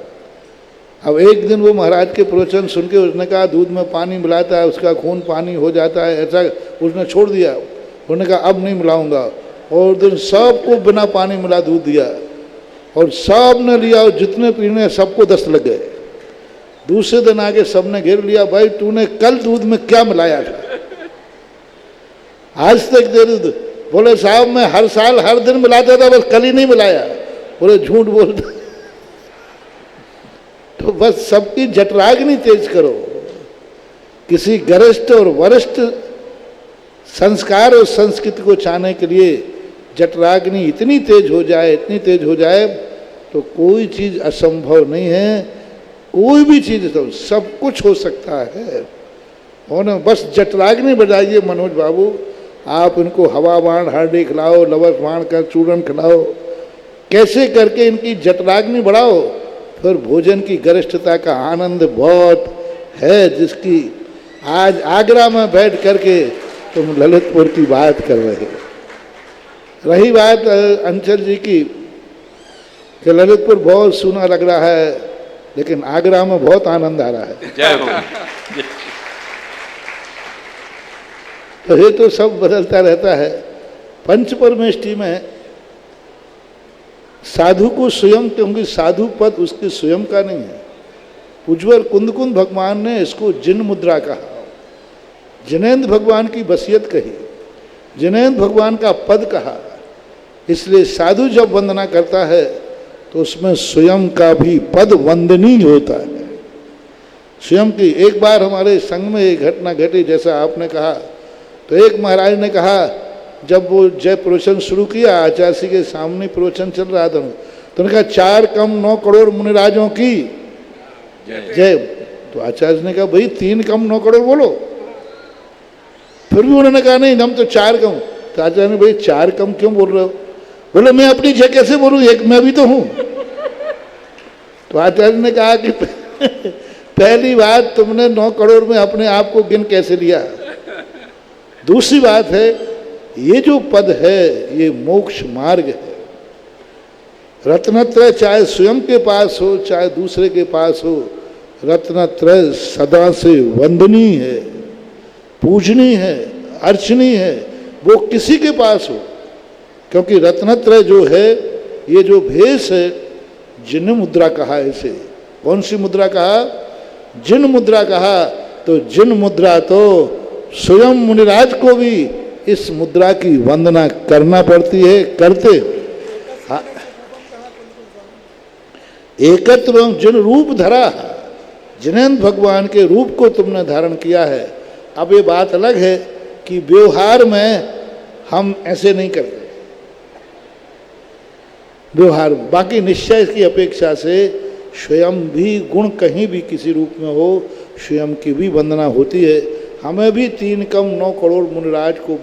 अब एक दिन वो महाराज के प्रवचन सुन के उसने कहा दूध में पानी मिलाता है उसका खून पानी हो जाता है, ऐसा उसने छोड़ दिया। उन्होंने कहा अब नहीं मिलाऊंगा, और दिन सबको बिना पानी मिला दूध दिया और सब ने लिया, और जितने पीने सबको दस्त लग गए। दूसरे दिन आगे सबने घेर लिया, भाई तूने कल दूध में क्या मिलाया था, आज तक दे दूध। बोले साहब मैं हर साल हर दिन मिलाता था, बस कल ही नहीं मिलाया। बोले झूठ बोलता। तो बस सबकी जठराग्नि तेज करो। किसी गरिष्ठ और वरिष्ठ संस्कार और संस्कृति को चाहने के लिए जठराग्नि इतनी तेज हो जाए, इतनी तेज हो जाए तो कोई चीज़ असंभव नहीं है। कोई भी चीज़ तो सब कुछ हो सकता है। और बस जठराग्नि बढ़ाइए मनोज बाबू, आप इनको हवा बाण हार्डी खिलाओ, लवस बाण का चूर्ण खिलाओ, कैसे करके इनकी जठराग्नि बढ़ाओ, फिर भोजन की गरिष्ठता का आनंद बहुत है, जिसकी आज आगरा में बैठ करके तुम ललितपुर की बात कर रहे हो। रही बात अंचल जी की कि ललितपुर बहुत सूना लग रहा है, लेकिन आगरा में बहुत आनंद आ रहा है। जय हो। तो ये तो सब बदलता रहता है। पंच परमेष्ठी में साधु को स्वयं, क्योंकि साधु पद उसके स्वयं का नहीं है। पूज्यवर कुंदकुंद भगवान ने इसको जिन मुद्रा कहा, जिनेन्द्र भगवान की बसियत कही, जिनेन्द्र भगवान का पद कहा। इसलिए साधु जब वंदना करता है तो उसमें स्वयं का भी पद वंदनीय होता है। स्वयं की एक बार हमारे संघ में एक घटना घटी, जैसा आपने कहा, तो एक महाराज ने कहा, जब वो जय प्रवचन शुरू किया, आचार्य के सामने प्रवचन चल रहा था, तो उन्होंने कहा 4 कम 9 करोड़ मुनिराजों की जय। तो आचार्य ने कहा भाई 3 कम 9 करोड़ बोलो। फिर भी उन्होंने कहा नहीं हम तो 4 कम। तो आचार्य ने भाई 4 कम क्यों बोल रहे हो? बोले मैं अपनी जय कैसे बोलूं, एक मैं भी तो हूं। तो आचार्य ने कहा कि पहली बात तुमने 9 करोड़ में अपने आप को गिन कैसे लिया। दूसरी बात है, ये जो पद है ये मोक्ष मार्ग है। रत्नत्रय चाहे स्वयं के पास हो चाहे दूसरे के पास हो, रत्नत्रय सदा से वंदनीय है, पूजनीय है, अर्चनीय है, वो किसी के पास हो। क्योंकि रत्नत्रय जो है, ये जो भेष है, जिन मुद्रा कहा इसे। कौन सी मुद्रा कहा? जिन मुद्रा कहा। तो जिन मुद्रा तो स्वयं मुनिराज को भी इस मुद्रा की वंदना करना पड़ती है, करते। हाँ, एकत्र जिन रूप धरा, जिनेन्द्र भगवान के रूप को तुमने धारण किया है। अब ये बात अलग है कि व्यवहार में हम ऐसे नहीं करते। व्यवहार बाकी निश्चय की अपेक्षा से स्वयं भी गुण कहीं भी किसी रूप में हो, स्वयं की भी वंदना होती है। हमें भी 3 कम 9 करोड़ मुनिराज को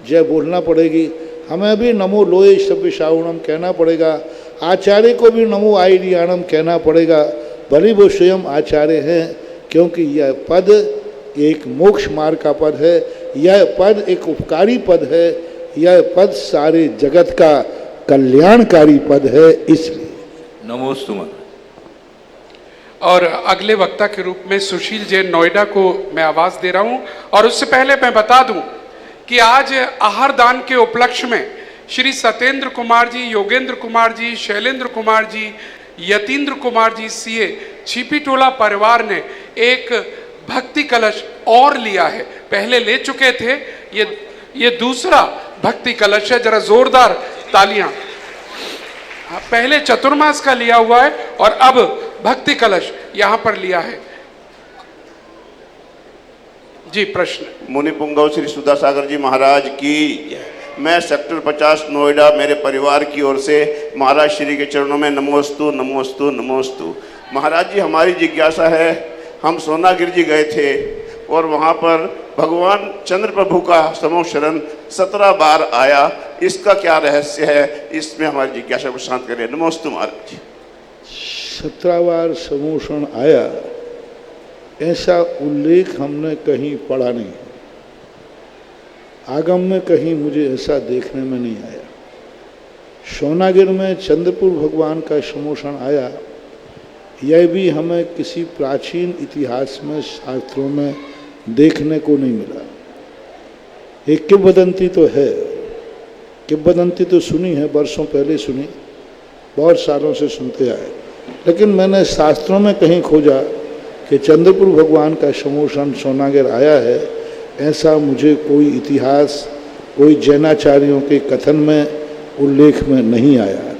जय बोलना पड़ेगी, हमें भी नमो लोये सभ्य श्रावणम कहना पड़ेगा, आचार्य को भी नमो आईडियाणम कहना पड़ेगा, भले वो स्वयं आचार्य हैं, क्योंकि यह पद एक मोक्ष मार्ग का पद है, यह पद एक उपकारी पद है, यह पद सारे जगत का कल्याणकारी पद है, इसलिए नमोस्तु महाराज। और अगले वक्ता के रूप में सुशील जैन नोएडा को मैं आवाज दे रहा हूं। और उससे पहले मैं बता दूं कि आज आहार दान के उपलक्ष्य में श्री सत्येंद्र कुमार जी, योगेंद्र कुमार जी, शैलेंद्र कुमार जी, यतीन्द्र कुमार जी सीए छिपीटोला परिवार ने एक भक्ति कलश और लिया है। पहले ले चुके थे, ये दूसरा भक्ति कलश है। जरा जोरदार तालियां। पहले चतुर्मास का लिया हुआ है और अब भक्ति कलश यहां पर लिया है। जी प्रश्न। मुनि पुंगव श्री सुधा सागर जी महाराज की। मैं सेक्टर 50 नोएडा मेरे परिवार की ओर से महाराज श्री के चरणों में नमोस्तु नमोस्तु नमोस्तु। महाराज जी, हमारी जिज्ञासा है, हम सोनागिर जी गए थे और वहाँ पर भगवान चंद्र प्रभु का समोशरण 17 बार आया, इसका क्या रहस्य है? इसमें हमारी जिज्ञासा को शांत करें। नमोस्तु महाराज जी। 17 बार समोषण आया, ऐसा उल्लेख हमने कहीं पढ़ा नहीं, आगम में कहीं मुझे ऐसा देखने में नहीं आया। सोनागिर में चंद्रपुर भगवान का समोषण आया, यह भी हमें किसी प्राचीन इतिहास में, शास्त्रों में देखने को नहीं मिला। एक किंवदंती तो है, किंवदंती तो सुनी है, वर्षों पहले सुनी, बहुत सालों से सुनते आए, लेकिन मैंने शास्त्रों में कहीं खोजा कि चंद्रपुर भगवान का समोषण सोनागिर आया है, ऐसा मुझे कोई इतिहास, कोई जैनाचार्यों के कथन में, उल्लेख में नहीं आया।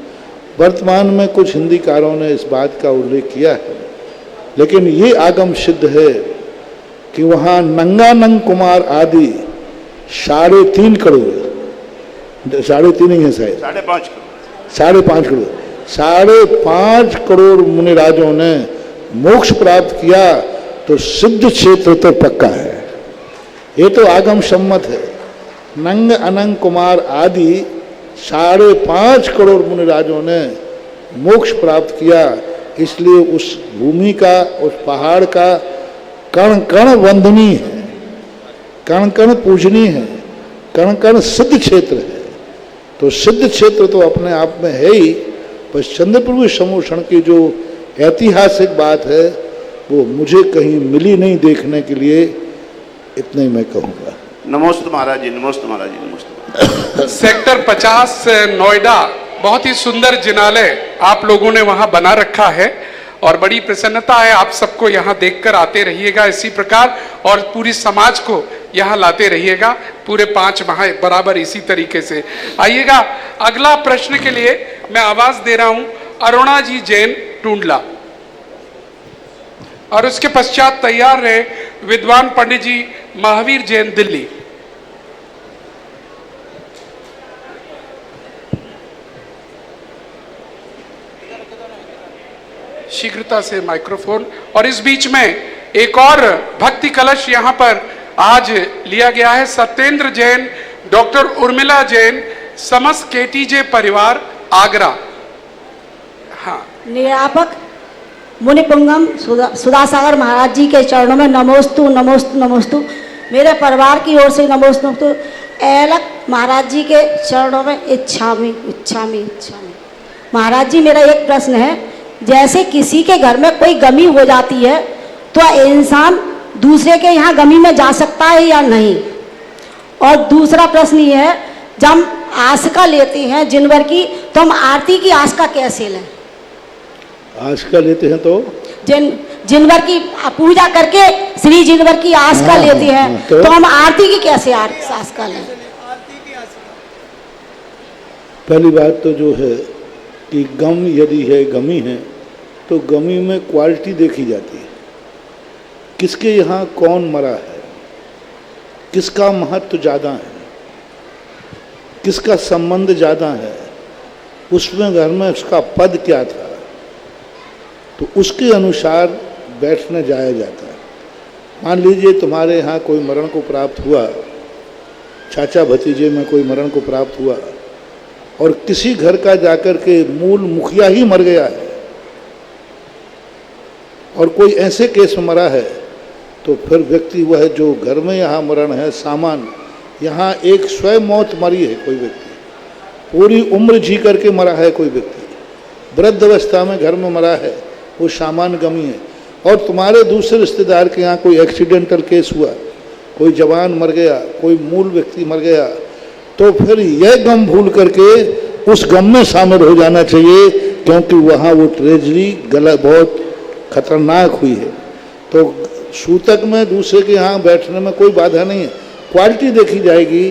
वर्तमान में कुछ हिंदीकारों ने इस बात का उल्लेख किया है, लेकिन ये आगम सिद्ध है कि वहाँ नंगानंग कुमार आदि 3.5 करोड़, 3.5 नहीं है शायद, 5.5 करोड़, 5.5 करोड़ मुनिराजों ने मोक्ष प्राप्त किया, तो सिद्ध क्षेत्र तो पक्का है, ये तो आगम सम्मत है। नंग अनंग कुमार आदि 5.5 करोड़ मुनिराजों ने मोक्ष प्राप्त किया, इसलिए उस भूमि का, उस पहाड़ का कण कण वंदनीय है, कण कण पूजनीय है, कण कण सिद्ध क्षेत्र है। तो सिद्ध क्षेत्र तो अपने आप में है ही, बस चंद्रप्रभु समोषण की जो ऐतिहासिक बात है वो मुझे कहीं मिली नहीं देखने के लिए, इतने ही मैं कहूँगा। नमोस्तु महाराज जी, नमोस्तु महाराज जी, नमोस्तु। सेक्टर 50 नोएडा, बहुत ही सुंदर जिनालय आप लोगों ने वहां बना रखा है और बड़ी प्रसन्नता है। आप सबको यहाँ देखकर आते रहिएगा इसी प्रकार, और पूरी समाज को यहाँ लाते रहिएगा, पूरे 5 माह बराबर इसी तरीके से आइएगा। अगला प्रश्न के लिए मैं आवाज दे रहा हूं अरुणा जी जैन टूंडला, और उसके पश्चात तैयार रहे विद्वान पंडित जी महावीर जैन दिल्ली। शीघ्रता से माइक्रोफोन। और इस बीच में एक और भक्ति कलश यहाँ पर आज लिया गया है। सत्येंद्र जैन, डॉक्टर उर्मिला जैन, समस्त केटीजे परिवार, आगरा। हाँ, निरापक मुनि पुंगम सुधा सागर महाराज जी के चरणों में नमोस्तु नमोस्तु नमोस्तु। मेरे परिवार की ओर से नमोस्तु। ऐलक महाराज जी के चरणों में इच्छामि इच्छामि इच्छामि। महाराज जी, मेरा एक प्रश्न है, जैसे किसी के घर में कोई गमी हो जाती है तो इंसान दूसरे के यहाँ गमी में जा सकता है या नहीं? और दूसरा प्रश्न ये है, जब हम आस्का लेते हैं जिनवर की, तो हम आरती की आस्का कैसे लें? आस्का लेते हैं तो जिनवर की पूजा करके श्री जिनवर की आस्का लेते हैं, तो हम आरती की कैसे आस्का लें? पहली बात तो जो है कि गम यदि है, गमी है, तो गमी में क्वालिटी देखी जाती है, किसके यहाँ कौन मरा है, किसका महत्व ज़्यादा है, किसका संबंध ज़्यादा है, उसमें घर में उसका पद क्या था, तो उसके अनुसार बैठने जाया जाता है। मान लीजिए तुम्हारे यहाँ कोई मरण को प्राप्त हुआ, चाचा भतीजे में कोई मरण को प्राप्त हुआ और किसी घर का जाकर के मूल मुखिया ही मर गया है और कोई ऐसे केस में मरा है, तो फिर व्यक्ति वह जो घर में यहाँ मरण है सामान, यहाँ एक स्वयं मौत मरी है कोई व्यक्ति, पूरी उम्र जी करके मरा है कोई व्यक्ति, वृद्ध अवस्था में घर में मरा है, वो सामान्य गमी है। और तुम्हारे दूसरे रिश्तेदार के यहाँ कोई एक्सीडेंटल केस हुआ, कोई जवान मर गया, कोई मूल व्यक्ति मर गया, तो फिर यह गम भूल करके उस गम में शामिल हो जाना चाहिए, क्योंकि वहाँ वो ट्रेजडी गलत बहुत खतरनाक हुई है। तो सूतक में दूसरे के यहाँ बैठने में कोई बाधा नहीं है, क्वालिटी देखी जाएगी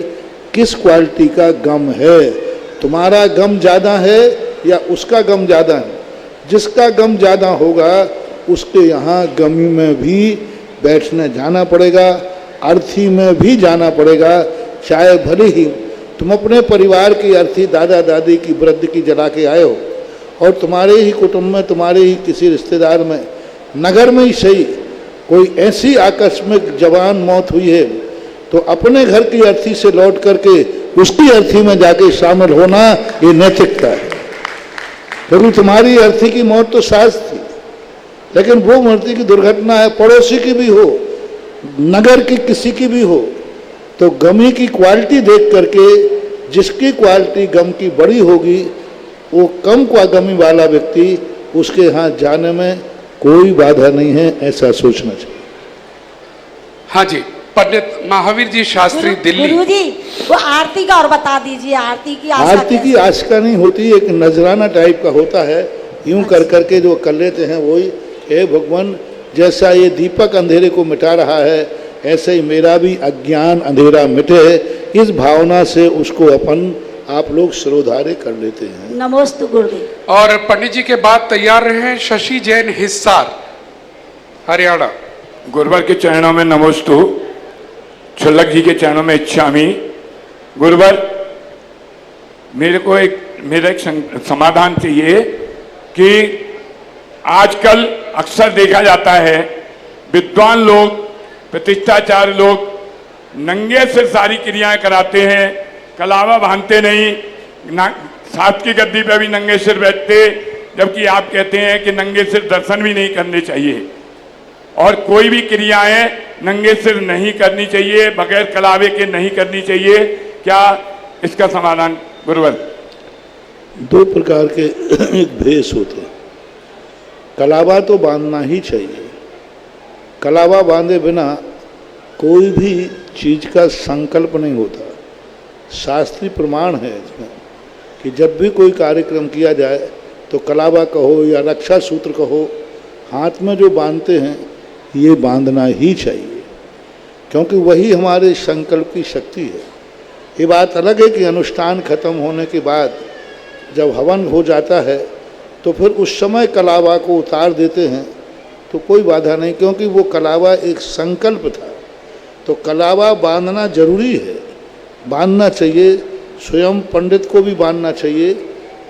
किस क्वालिटी का गम है, तुम्हारा गम ज़्यादा है या उसका गम ज़्यादा है। जिसका गम ज़्यादा होगा उसके यहाँ गमी में भी बैठने जाना पड़ेगा, अर्थी में भी जाना पड़ेगा, चाहे भले ही तुम अपने परिवार की अर्थी दादा दादी की वृद्ध की जला के आए हो और तुम्हारे ही कुटुंब में, तुम्हारे ही किसी रिश्तेदार में, नगर में ही सही कोई ऐसी आकस्मिक जवान मौत हुई है, तो अपने घर की अर्थी से लौट करके उसकी अर्थी में जाके शामिल होना ये नैतिकता है। क्योंकि तुम्हारी अर्थी की मौत तो साज थी, लेकिन वो मूर्ति की दुर्घटना है, पड़ोसी की भी हो, नगर की किसी की भी हो, तो गमी की क्वालिटी देख करके जिसकी क्वालिटी गम की बड़ी होगी वो कम का गमी वाला व्यक्ति, उसके यहाँ जाने में कोई बाधा नहीं है, ऐसा सोचना चाहिए। हाँ जी, पंडित महावीर जी शास्त्री दिल्ली। गुरु जी वो आरती का और बता दीजिए, आरती की आशा आरती की आशा नहीं होती, एक नजराना टाइप का होता है, यूं कर करके जो कर लेते हैं वही। हे भगवान, जैसा ये दीपक अंधेरे को मिटा रहा है, ऐसे ही मेरा भी अज्ञान अंधेरा मिटे, इस भावना से उसको अपन आप लोग श्रोधार्य कर लेते हैं। नमोस्तु गुरुदेव। और पंडित जी के बाद तैयार रहे शशि जैन हिस्सार, हरियाणा। गुरुवर के चरणों में नमोस्तु, छुल्लक जी के चरणों में इच्छामि। गुरुवर, मेरा एक समाधान चाहिए कि आजकल अक्सर देखा जाता है विद्वान लोग, प्रतिष्ठाचार्य लोग नंगे से सारी क्रियाएं कराते हैं, कलावा बांधते नहीं, साथ की गद्दी पे भी नंगे सिर बैठते, जबकि आप कहते हैं कि नंगे सिर दर्शन भी नहीं करने चाहिए और कोई भी क्रियाएं नंगे सिर नहीं करनी चाहिए, बगैर कलावे के नहीं करनी चाहिए। क्या इसका समाधान गुरुवर? दो प्रकार के एक भेष होते हैं। कलावा तो बांधना ही चाहिए, कलावा बांधे बिना कोई भी चीज का संकल्प नहीं होता। शास्त्रीय प्रमाण है इसमें कि जब भी कोई कार्यक्रम किया जाए तो कलावा कहो या रक्षा सूत्र कहो, हाथ में जो बांधते हैं ये बांधना ही चाहिए, क्योंकि वही हमारे संकल्प की शक्ति है। ये बात अलग है कि अनुष्ठान खत्म होने के बाद जब हवन हो जाता है तो फिर उस समय कलावा को उतार देते हैं तो कोई बाधा नहीं, क्योंकि वो कलावा एक संकल्प था। तो कलावा बांधना जरूरी है, बांधना चाहिए, स्वयं पंडित को भी बांधना चाहिए,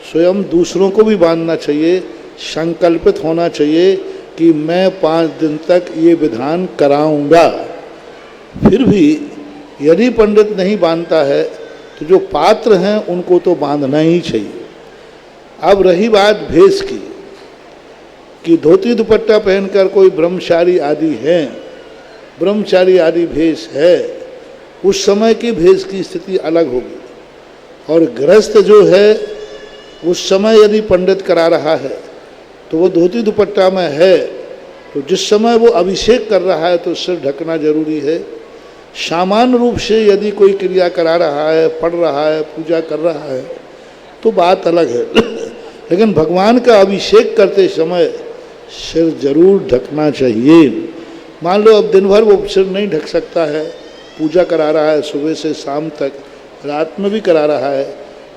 स्वयं दूसरों को भी बांधना चाहिए, संकल्पित होना चाहिए कि मैं 5 दिन तक ये विधान कराऊंगा। फिर भी यदि पंडित नहीं बांधता है तो जो पात्र हैं उनको तो बांधना ही चाहिए। अब रही बात भेष की कि धोती दुपट्टा पहनकर कोई ब्रह्मचारी आदि है, ब्रह्मचारी आदि भेष है, उस समय की भेष की स्थिति अलग होगी। और गृहस्थ जो है उस समय यदि पंडित करा रहा है तो वो धोती दुपट्टा में है, तो जिस समय वो अभिषेक कर रहा है तो सिर ढकना जरूरी है। सामान्य रूप से यदि कोई क्रिया करा रहा है, पढ़ रहा है, पूजा कर रहा है तो बात अलग है, लेकिन भगवान का अभिषेक करते समय सिर जरूर ढकना चाहिए। मान लो अब दिन भर वो सिर नहीं ढक सकता है, पूजा करा रहा है सुबह से शाम तक, रात में भी करा रहा है,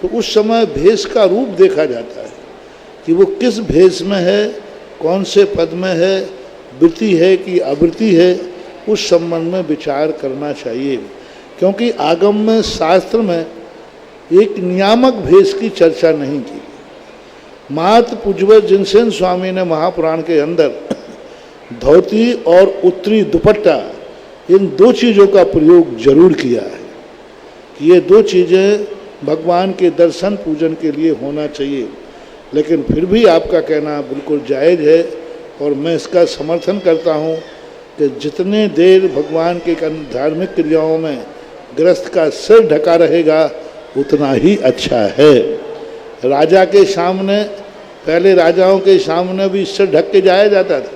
तो उस समय भेष का रूप देखा जाता है कि वो किस भेष में है, कौन से पद में है, वृत्ति है कि आवृत्ति है, उस संबंध में विचार करना चाहिए। क्योंकि आगम में, शास्त्र में एक नियामक भेष की चर्चा नहीं की। मात पूज्यवत जिनसेन स्वामी ने महापुराण के अंदर धोती और उत्तरी दुपट्टा, इन 2 चीज़ों का प्रयोग जरूर किया है। कि ये दो चीज़ें भगवान के दर्शन पूजन के लिए होना चाहिए। लेकिन फिर भी आपका कहना बिल्कुल जायज़ है और मैं इसका समर्थन करता हूँ कि जितने देर भगवान के धार्मिक क्रियाओं में गृहस्थ का सिर ढका रहेगा उतना ही अच्छा है। राजा के सामने, पहले राजाओं के सामने भी सिर ढक के जाया जाता था,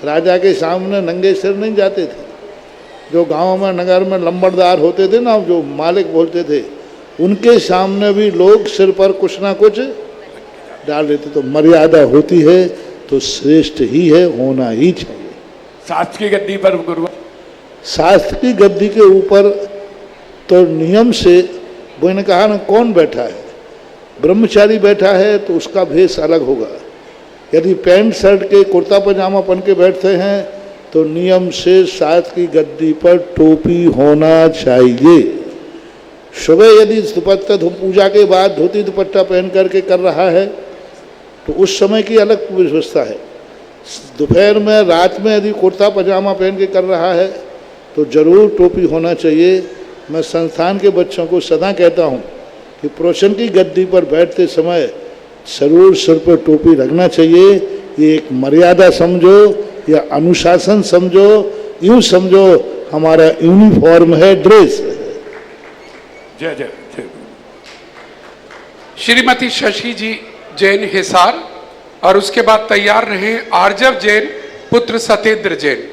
राजा के सामने नंगे सिर नहीं जाते थे। जो गांव में नगर में लंबड़दार होते थे ना, जो मालिक बोलते थे, उनके सामने भी लोग सिर पर कुछ ना कुछ डाल देते। तो मर्यादा होती है तो श्रेष्ठ ही है, होना ही चाहिए। शास्त्र की गद्दी पर गुरु, शास्त्र की गद्दी के ऊपर तो नियम से वो ने कहा ना, कौन बैठा है? ब्रह्मचारी बैठा है तो उसका भेष अलग होगा। यदि पैंट शर्ट के कुर्ता पजामा पहन के बैठते हैं तो नियम से शास्त्र की गद्दी पर टोपी होना चाहिए। सुबह यदि दुपट्टा पूजा के बाद धोती दुपट्टा पहन करके कर रहा है तो उस समय की अलग व्यवस्था है। दोपहर में, रात में यदि कुर्ता पजामा पहन के कर रहा है तो जरूर टोपी होना चाहिए। मैं संस्थान के बच्चों को सदा कहता हूँ कि प्रोशन की गद्दी पर बैठते समय जरूर सिर पर टोपी रखना चाहिए। ये एक मर्यादा समझो या अनुशासन समझो, यूँ समझो हमारा यूनिफॉर्म है, ड्रेस है। जय जय जय। श्रीमती शशि जी जैन हिसार और उसके बाद तैयार रहे आर्जव जैन पुत्र सत्येंद्र जैन।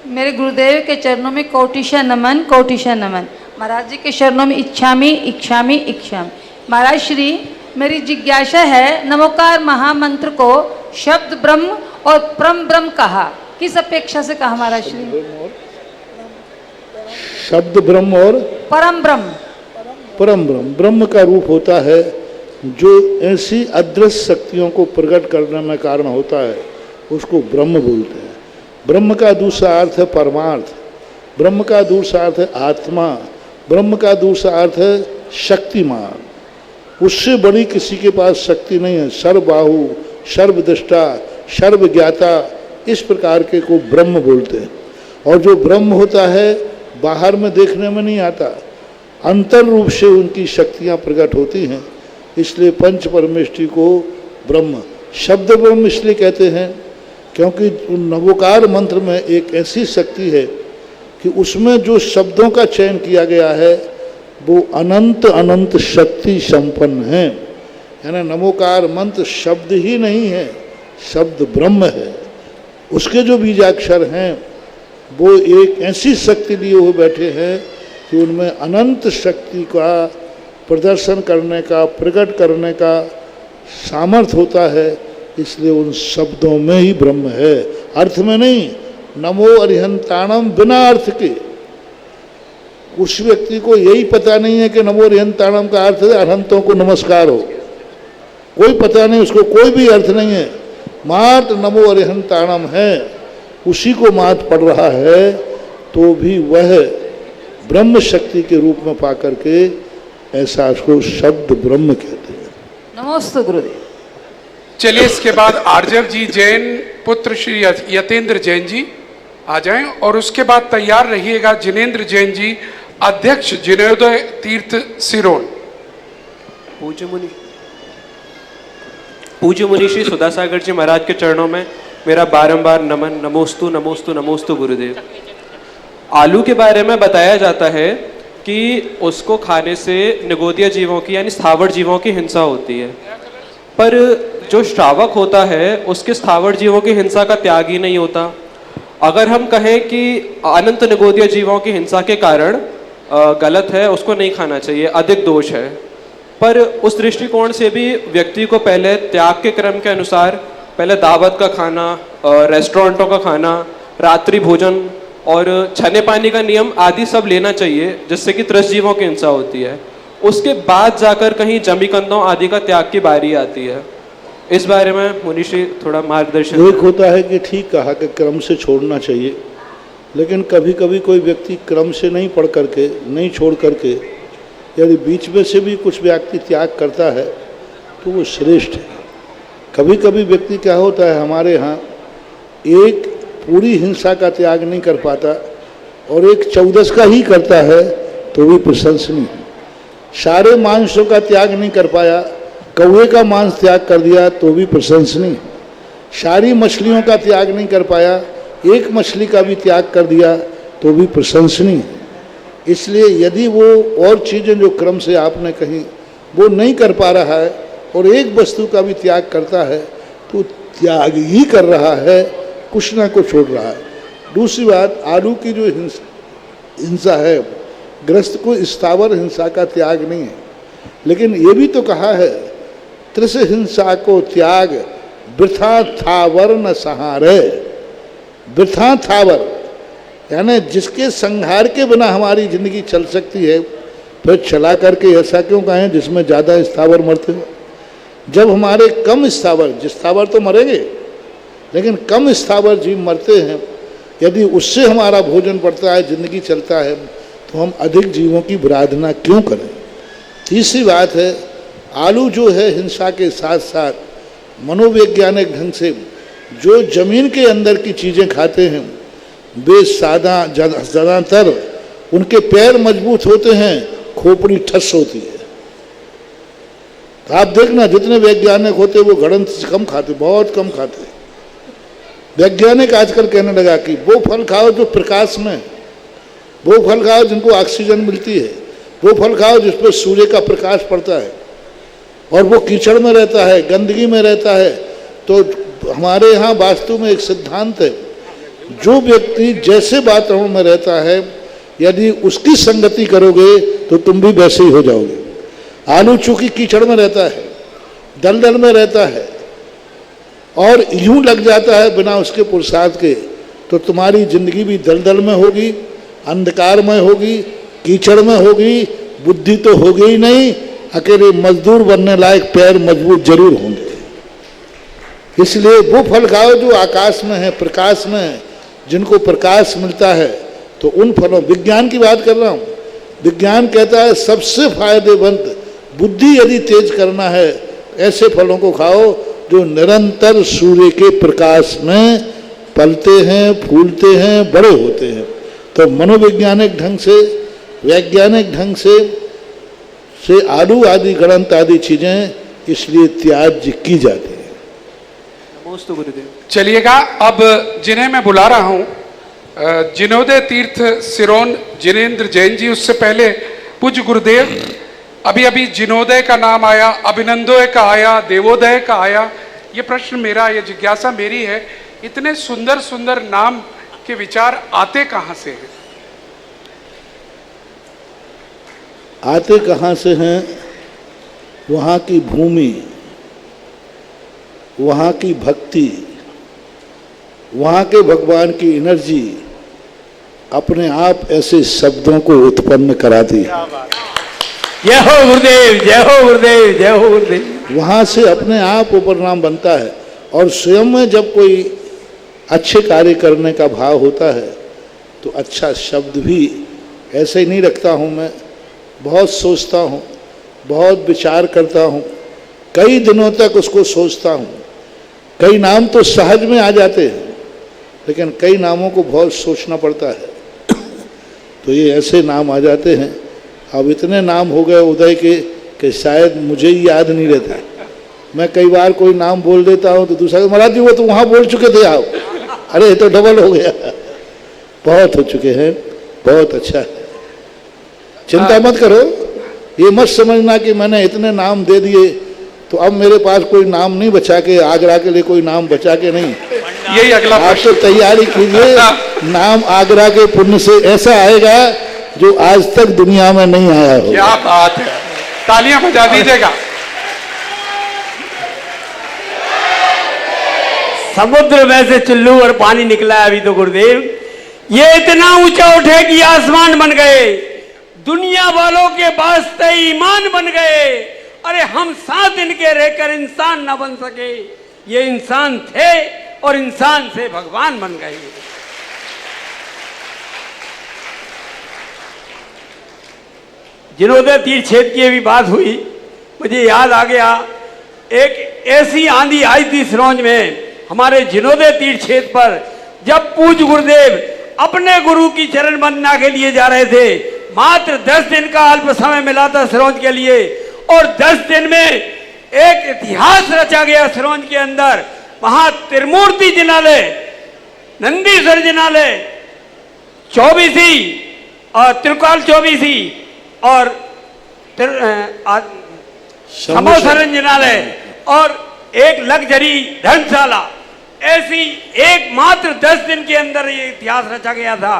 मेरे गुरुदेव के चरणों में कोटिशा नमन, कोटिशा नमन। महाराज जी के चरणों में इच्छामी इच्छामी इच्छामी। महाराज श्री, मेरी जिज्ञासा है, नमोकार महामंत्र को शब्द ब्रह्म और परम ब्रह्म कहा, किस अपेक्षा से कहा महाराज श्री? शब्द ब्रह्म और परम ब्रह्म। परम ब्रह्म, ब्रह्म का रूप होता है जो ऐसी अदृश्य शक्तियों को प्रकट करने में कारण होता है, उसको ब्रह्म बोलते हैं। ब्रह्म का दूसरा अर्थ है परमार्थ, ब्रह्म का दूसरा अर्थ है आत्मा, ब्रह्म का दूसरा अर्थ है शक्तिमान। उससे बड़ी किसी के पास शक्ति नहीं है। सर्वबाहु, सर्वदृष्टा, सर्वज्ञाता, इस प्रकार के को ब्रह्म बोलते हैं। और जो ब्रह्म होता है बाहर में देखने में नहीं आता, अंतर रूप से उनकी शक्तियाँ प्रकट होती हैं। इसलिए पंच परमेष्टि को ब्रह्म, शब्द ब्रह्म इसलिए कहते हैं क्योंकि नवोकार मंत्र में एक ऐसी शक्ति है कि उसमें जो शब्दों का चयन किया गया है वो अनंत अनंत शक्ति संपन्न है। यानी नमोकार मंत्र शब्द ही नहीं है, शब्द ब्रह्म है। उसके जो बीजाक्षर हैं वो एक ऐसी शक्ति लिए हुए बैठे हैं कि उनमें अनंत शक्ति का प्रदर्शन करने का, प्रकट करने का सामर्थ्य होता है। इसलिए उन शब्दों में ही ब्रह्म है, अर्थ में नहीं। नमो अरिहंताणम बिना अर्थ के। उस व्यक्ति को यही पता नहीं है कि नमो अरिहंताणम का अर्थ है अरहंतों को नमस्कार हो, कोई पता नहीं, उसको कोई भी अर्थ नहीं है। मात्र नमो अरिहंताणम है, उसी को मात्र पढ़ रहा है तो भी वह ब्रह्म शक्ति के रूप में पा करके ऐसा उसको शब्द ब्रह्म कहते हैं। नमस्ते गुरुदेव। चलिए इसके बाद आर्जव जी जैन पुत्र श्री यतेंद्र जैन जी आ जाएं और उसके बाद तैयार रहिएगा जिनेंद्र जैन जी, अध्यक्ष जिनोदय तीर्थ सिरोन। पूज्य मुनि श्री सुधासागर जी महाराज के चरणों में मेरा बारंबार नमन। नमोस्तु नमोस्तु नमोस्तु गुरुदेव। आलू के बारे में बताया जाता है कि उसको खाने से निगोदीय जीवों की यानी स्थावर जीवों की हिंसा होती है, पर जो श्रावक होता है उसके स्थावर जीवों की हिंसा का त्याग ही नहीं होता। अगर हम कहें कि अनंत निगोदीय जीवों की हिंसा के कारण गलत है, उसको नहीं खाना चाहिए, अधिक दोष है, पर उस दृष्टिकोण से भी व्यक्ति को पहले त्याग के क्रम के अनुसार पहले दावत का खाना, रेस्टोरेंटों का खाना, रात्रि भोजन और छने पानी का नियम आदि सब लेना चाहिए, जिससे कि त्रस्त जीवों की हिंसा होती है। उसके बाद जाकर कहीं जमी कंदों आदि का त्याग की बारी आती है। इस बारे में मुनिश्री थोड़ा मार्गदर्शन। एक होता है कि ठीक कहा कि क्रम से छोड़ना चाहिए, लेकिन कभी कभी कोई व्यक्ति क्रम से नहीं पढ़ करके, नहीं छोड़ करके यदि बीच में से भी कुछ व्यक्ति त्याग करता है तो वो श्रेष्ठ है। कभी कभी व्यक्ति क्या होता है, हमारे यहाँ एक पूरी हिंसा का त्याग नहीं कर पाता और एक 14 का ही करता है तो भी प्रशंसनीय है। सारे मांसों का त्याग नहीं कर पाया, कौवे का मांस त्याग कर दिया तो भी प्रशंसनीय है। सारी मछलियों का त्याग नहीं कर पाया, एक मछली का भी त्याग कर दिया तो भी प्रशंसनीय है। इसलिए यदि वो और चीज़ें जो क्रम से आपने कही वो नहीं कर पा रहा है और एक वस्तु का भी त्याग करता है तो त्याग ही कर रहा है, कुछ ना कुछ छोड़ रहा है। दूसरी बात, आलू की जो हिंसा है, ग्रस्त को स्थावर हिंसा का त्याग नहीं है, लेकिन ये भी तो कहा है त्रिस हिंसा को त्याग वृथा थावर न सहारे। वृथा थावर यानी जिसके संहार के बिना हमारी जिंदगी चल सकती है, फिर चला करके ऐसा क्यों कहें जिसमें ज़्यादा स्थावर मरते हो। जब हमारे कम स्थावर, स्थावर तो मरेंगे लेकिन कम स्थावर जीव मरते हैं, यदि उससे हमारा भोजन पड़ता है, जिंदगी चलता है, तो हम अधिक जीवों की विराधना क्यों करें। तीसरी बात है, आलू जो है हिंसा के साथ साथ मनोवैज्ञानिक ढंग से जो जमीन के अंदर की चीज़ें खाते हैं वे ज़्यादातर उनके पैर मजबूत होते हैं, खोपड़ी ठस होती है। तो आप देखना जितने वैज्ञानिक होते वो गणित से कम खाते, बहुत कम खाते। वैज्ञानिक आजकल कहने लगा कि वो फल खाओ जो प्रकाश में, वो फल खाओ जिनको ऑक्सीजन मिलती है, वो फल खाओ जिस पर सूर्य का प्रकाश पड़ता है और वो कीचड़ में रहता है, गंदगी में रहता है। तो हमारे यहाँ वास्तु में एक सिद्धांत है, जो व्यक्ति जैसे वातावरण में रहता है यदि उसकी संगति करोगे तो तुम भी वैसे ही हो जाओगे। आलू चूंकि कीचड़ में रहता है, दलदल में रहता है और यूं लग जाता है बिना उसके पुरुषार्थ के, तो तुम्हारी जिंदगी भी दलदल में होगी, अंधकार में होगी, कीचड़ में होगी, बुद्धि तो होगी ही नहीं, अकेले मजदूर बनने लायक पैर मजबूत जरूर होंगे। इसलिए वो फल खाओ जो आकाश में है, प्रकाश में है, जिनको प्रकाश मिलता है। तो उन फलों, विज्ञान की बात कर रहा हूँ, विज्ञान कहता है सबसे फायदेमंद बुद्धि यदि तेज करना है ऐसे फलों को खाओ जो निरंतर सूर्य के प्रकाश में पलते हैं, फूलते हैं, बड़े होते हैं। तो मनोवैज्ञानिक ढंग से, वैज्ञानिक ढंग से आलू आदि गणंत आदि चीज़ें इसलिए त्याज्य की जाती हैं। नमोस्तु गुरुदेव। चलिएगा, अब जिन्हें मैं बुला रहा हूँ, जिनोदय तीर्थ सिरोन जिनेन्द्र जैन जी, उससे पहले पूज्य गुरुदेव, अभी अभी जिनोदय का नाम आया, अभिनंदोय का आया, देवोदय का आया। ये प्रश्न मेरा, ये जिज्ञासा मेरी है, इतने सुंदर सुंदर नाम के विचार आते कहाँ से हैं? आते कहाँ से हैं? वहाँ की भूमि, वहाँ की भक्ति, वहाँ के भगवान की एनर्जी अपने आप ऐसे शब्दों को उत्पन्न कराती है। जय हो गुरुदेव, जय हो गुरुदेव, जय हो गुरुदेव। वहाँ से अपने आप उपरनाम बनता है। और स्वयं में जब कोई अच्छे कार्य करने का भाव होता है तो अच्छा शब्द भी ऐसे ही नहीं रखता हूँ मैं, बहुत सोचता हूँ, बहुत विचार करता हूँ, कई दिनों तक उसको सोचता हूँ। कई नाम तो सहज में आ जाते हैं लेकिन कई नामों को बहुत सोचना पड़ता है। तो ये ऐसे नाम आ जाते हैं। अब इतने नाम हो गए उदय के कि शायद मुझे ही याद नहीं रहता। मैं कई बार कोई नाम बोल देता हूँ तो दूसरा महाराज जी वो तो वहाँ बोल चुके थे आप, अरे तो डबल हो गया। बहुत हो चुके हैं, बहुत अच्छा है, चिंता मत करो। ये मत समझना कि मैंने इतने नाम दे दिए तो अब मेरे पास कोई नाम नहीं बचा के, आगरा के लिए कोई नाम बचा के नहीं। यही अगला आप तो तैयारी कीजिए, नाम आगरा के पुण्य से ऐसा आएगा जो आज तक दुनिया में नहीं आया हो। क्या बात है, तालियां बजा दीजिएगा। समुद्र में से चुल्लू और पानी निकला है अभी तो गुरुदेव। ये इतना ऊंचा उठे कि आसमान बन गए, दुनिया वालों के वास्ते ईमान बन गए। अरे हम 7 दिन के रहकर इंसान न बन सके, ये इंसान थे और इंसान से भगवान बन गए। जिनोदय तीर्थ क्षेत्र की भी बात हुई, मुझे याद आ गया, एक ऐसी आंधी आई थी सिरोंज में हमारे जिनोदय तीर्थ क्षेत्र पर, जब पूज्य गुरुदेव अपने गुरु की चरण वंदना के लिए जा रहे थे, मात्र 10 दिन का अल्प समय मिला था सिरोंज के लिए, और 10 दिन में एक इतिहास रचा गया सिरोंज के अंदर। वहां त्रिमूर्ति जिनालय, नंदीश्वर जिनालय, चौबीसी और त्रिकाल चौबीसी और समोसरन जिनालय और एक लग्जरी धर्मशाला, ऐसी एकमात्र 10 दिन के अंदर ये इतिहास रचा गया था।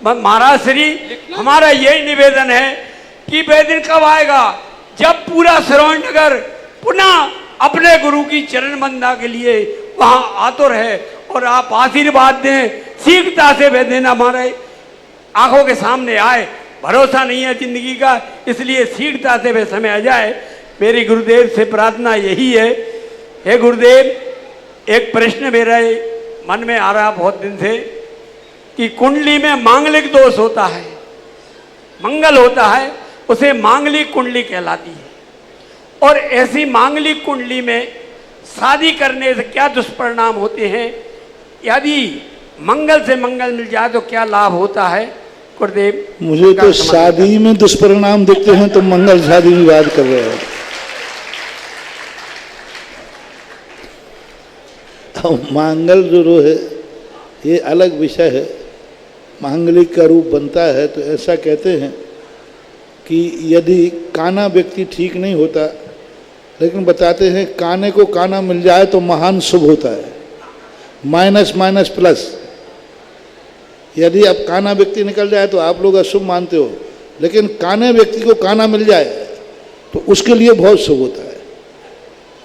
महाराज श्री, हमारा यही निवेदन है कि वह दिन कब आएगा जब पूरा सिरोंज नगर पुनः अपने गुरु की चरण वंदना के लिए वहां आतुर है, और आप आशीर्वाद दें, शीघ्रता से वह दिन हमारे आंखों के सामने आए। भरोसा नहीं है जिंदगी का, इसलिए शीघ्रता से वह समय आ जाए। मेरी गुरुदेव से प्रार्थना यही है। हे गुरुदेव, एक प्रश्न मेरे मन में आ रहा बहुत दिन से कि कुंडली में मांगलिक दोष होता है, मंगल होता है, उसे मांगलिक कुंडली कहलाती है। और ऐसी मांगलिक कुंडली में शादी करने से क्या दुष्परिणाम होते हैं? यदि मंगल से मंगल मिल जाए तो क्या लाभ होता है? गुरुदेव, मुझे तो शादी में दुष्परिणाम दिखते हैं, तो मंगल शादी की बात कर रहे हैं। मांगल जो है ये अलग विषय है। मांगलिक का रूप बनता है तो ऐसा कहते हैं कि यदि काना व्यक्ति ठीक नहीं होता, लेकिन बताते हैं काने को काना मिल जाए तो महान शुभ होता है, माइनस माइनस प्लस। यदि अब काना व्यक्ति निकल जाए तो आप लोग अशुभ मानते हो, लेकिन काने व्यक्ति को काना मिल जाए तो उसके लिए बहुत शुभ होता है।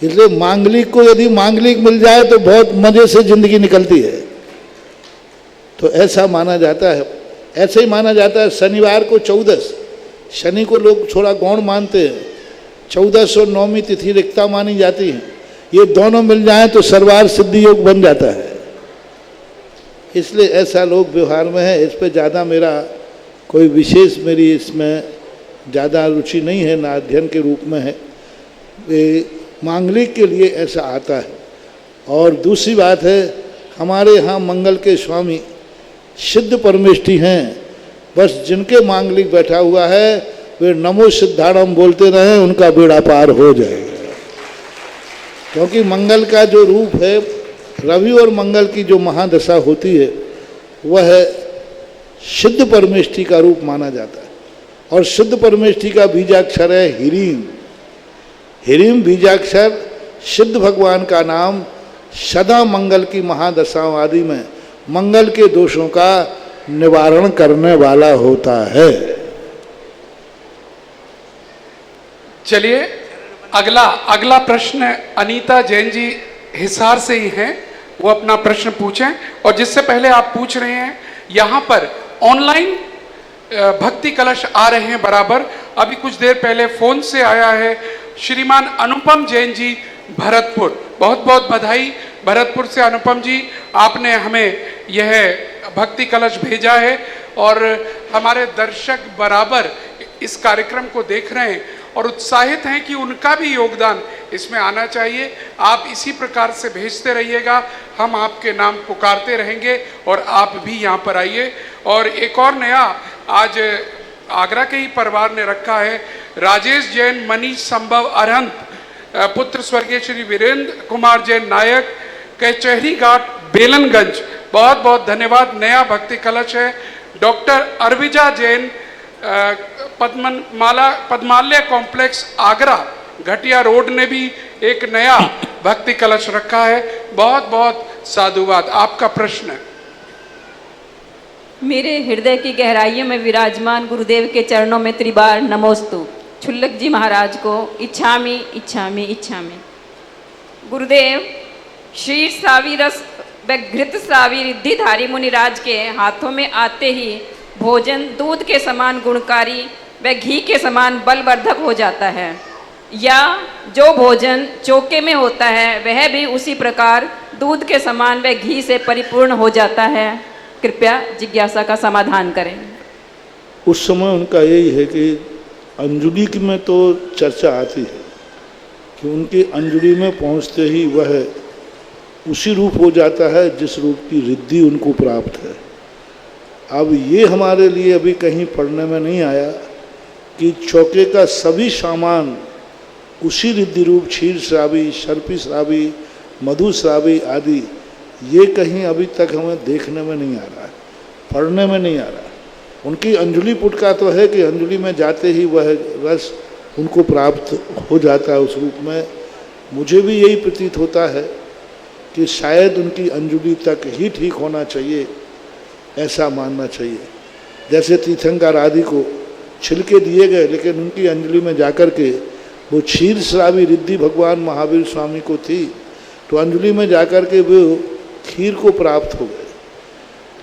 इसलिए मांगलिक को यदि मांगलिक मिल जाए तो बहुत मजे से जिंदगी निकलती है, तो ऐसा माना जाता है। ऐसे ही माना जाता है शनिवार को 14, शनि को लोग थोड़ा गौण मानते हैं, 14 और 9वीं तिथि रिक्ता मानी जाती है। ये दोनों मिल जाएं तो सर्वार सिद्धि योग बन जाता है। इसलिए ऐसा लोग व्यवहार में है। इस पर ज़्यादा मेरा कोई विशेष, मेरी इसमें ज़्यादा रुचि नहीं है, ना अध्ययन के रूप में है। मांगलिक के लिए ऐसा आता है। और दूसरी बात है, हमारे यहाँ मंगल के स्वामी सिद्ध परमेष्ठी हैं। बस जिनके मांगलिक बैठा हुआ है वे नमो सिद्धाणम बोलते रहें, उनका बेड़ा पार हो जाएगा। क्योंकि मंगल का जो रूप है, रवि और मंगल की जो महादशा होती है वह सिद्ध परमेष्ठी का रूप माना जाता है। और सिद्ध परमेष्ठी का बीजाक्षर है हीरीम। हीरीम बीजाक्षर सिद्ध भगवान का नाम सदा मंगल की महादशाओं आदि में मंगल के दोषों का निवारण करने वाला होता है। चलिए अगला प्रश्न अनीता जैन जी हिसार से ही हैं, वो अपना प्रश्न पूछें। और जिससे पहले आप पूछ रहे हैं, यहाँ पर ऑनलाइन भक्ति कलश आ रहे हैं बराबर। अभी कुछ देर पहले फोन से आया है श्रीमान अनुपम जैन जी भरतपुर, बहुत बहुत बधाई भरतपुर से अनुपम जी, आपने हमें यह भक्ति कलश भेजा है। और हमारे दर्शक बराबर इस कार्यक्रम को देख रहे हैं और उत्साहित हैं कि उनका भी योगदान इसमें आना चाहिए। आप इसी प्रकार से भेजते रहिएगा, हम आपके नाम पुकारते रहेंगे और आप भी यहाँ पर आइए। और एक और नया आज आगरा के ही परिवार ने रखा है, राजेश जैन मनीष संभव अरहंत, पुत्र स्वर्गीय श्री वीरेंद्र कुमार जैन नायक, कचहरी घाट बेलनगंज, बहुत बहुत धन्यवाद। नया भक्ति कलश है। डॉक्टर अरविजा जैन पद्मालय कॉम्प्लेक्स आगरा घटिया रोड ने भी एक नया भक्ति कलश रखा है। बहुत बहुत साधुवाद। आपका प्रश्न? मेरे हृदय की गहराइयों में विराजमान गुरुदेव के चरणों में त्रिबार नमोस्तु छुल्लक जी महाराज को इच्छामि इच्छामि इच्छामि। गुरुदेव, क्षीर श्रावी रस व घृत श्रावी रिद्धिधारी मुनिराज के हाथों में आते ही भोजन दूध के समान गुणकारी व घी के समान बलवर्धक हो जाता है, या जो भोजन चौके में होता है वह भी उसी प्रकार दूध के समान व घी से परिपूर्ण हो जाता है। कृपया जिज्ञासा का समाधान करें। उस समय उनका यही है कि अंजुली की में तो चर्चा आती है कि उनकी अंजुली में पहुंचते ही वह उसी रूप हो जाता है जिस रूप की रिद्धि उनको प्राप्त है। अब ये हमारे लिए अभी कहीं पढ़ने में नहीं आया कि चौके का सभी सामान उसी रिद्धि रूप क्षीर श्रावी, सर्पी श्रावी, मधु श्रावी आदि, ये कहीं अभी तक हमें देखने में नहीं आ रहा है, पढ़ने में नहीं आ रहा है। उनकी अंजलि पुटका तो है कि अंजलि में जाते ही वह रस उनको प्राप्त हो जाता है उस रूप में। मुझे भी यही प्रतीत होता है कि शायद उनकी अंजलि तक ही ठीक होना चाहिए, ऐसा मानना चाहिए। जैसे तीर्थंकर आदि को छिलके दिए गए, लेकिन उनकी अंजलि में जाकर के वो क्षीर श्रावी रिद्धि भगवान महावीर स्वामी को थी, तो अंजलि में जाकर के वो खीर को प्राप्त हो गए।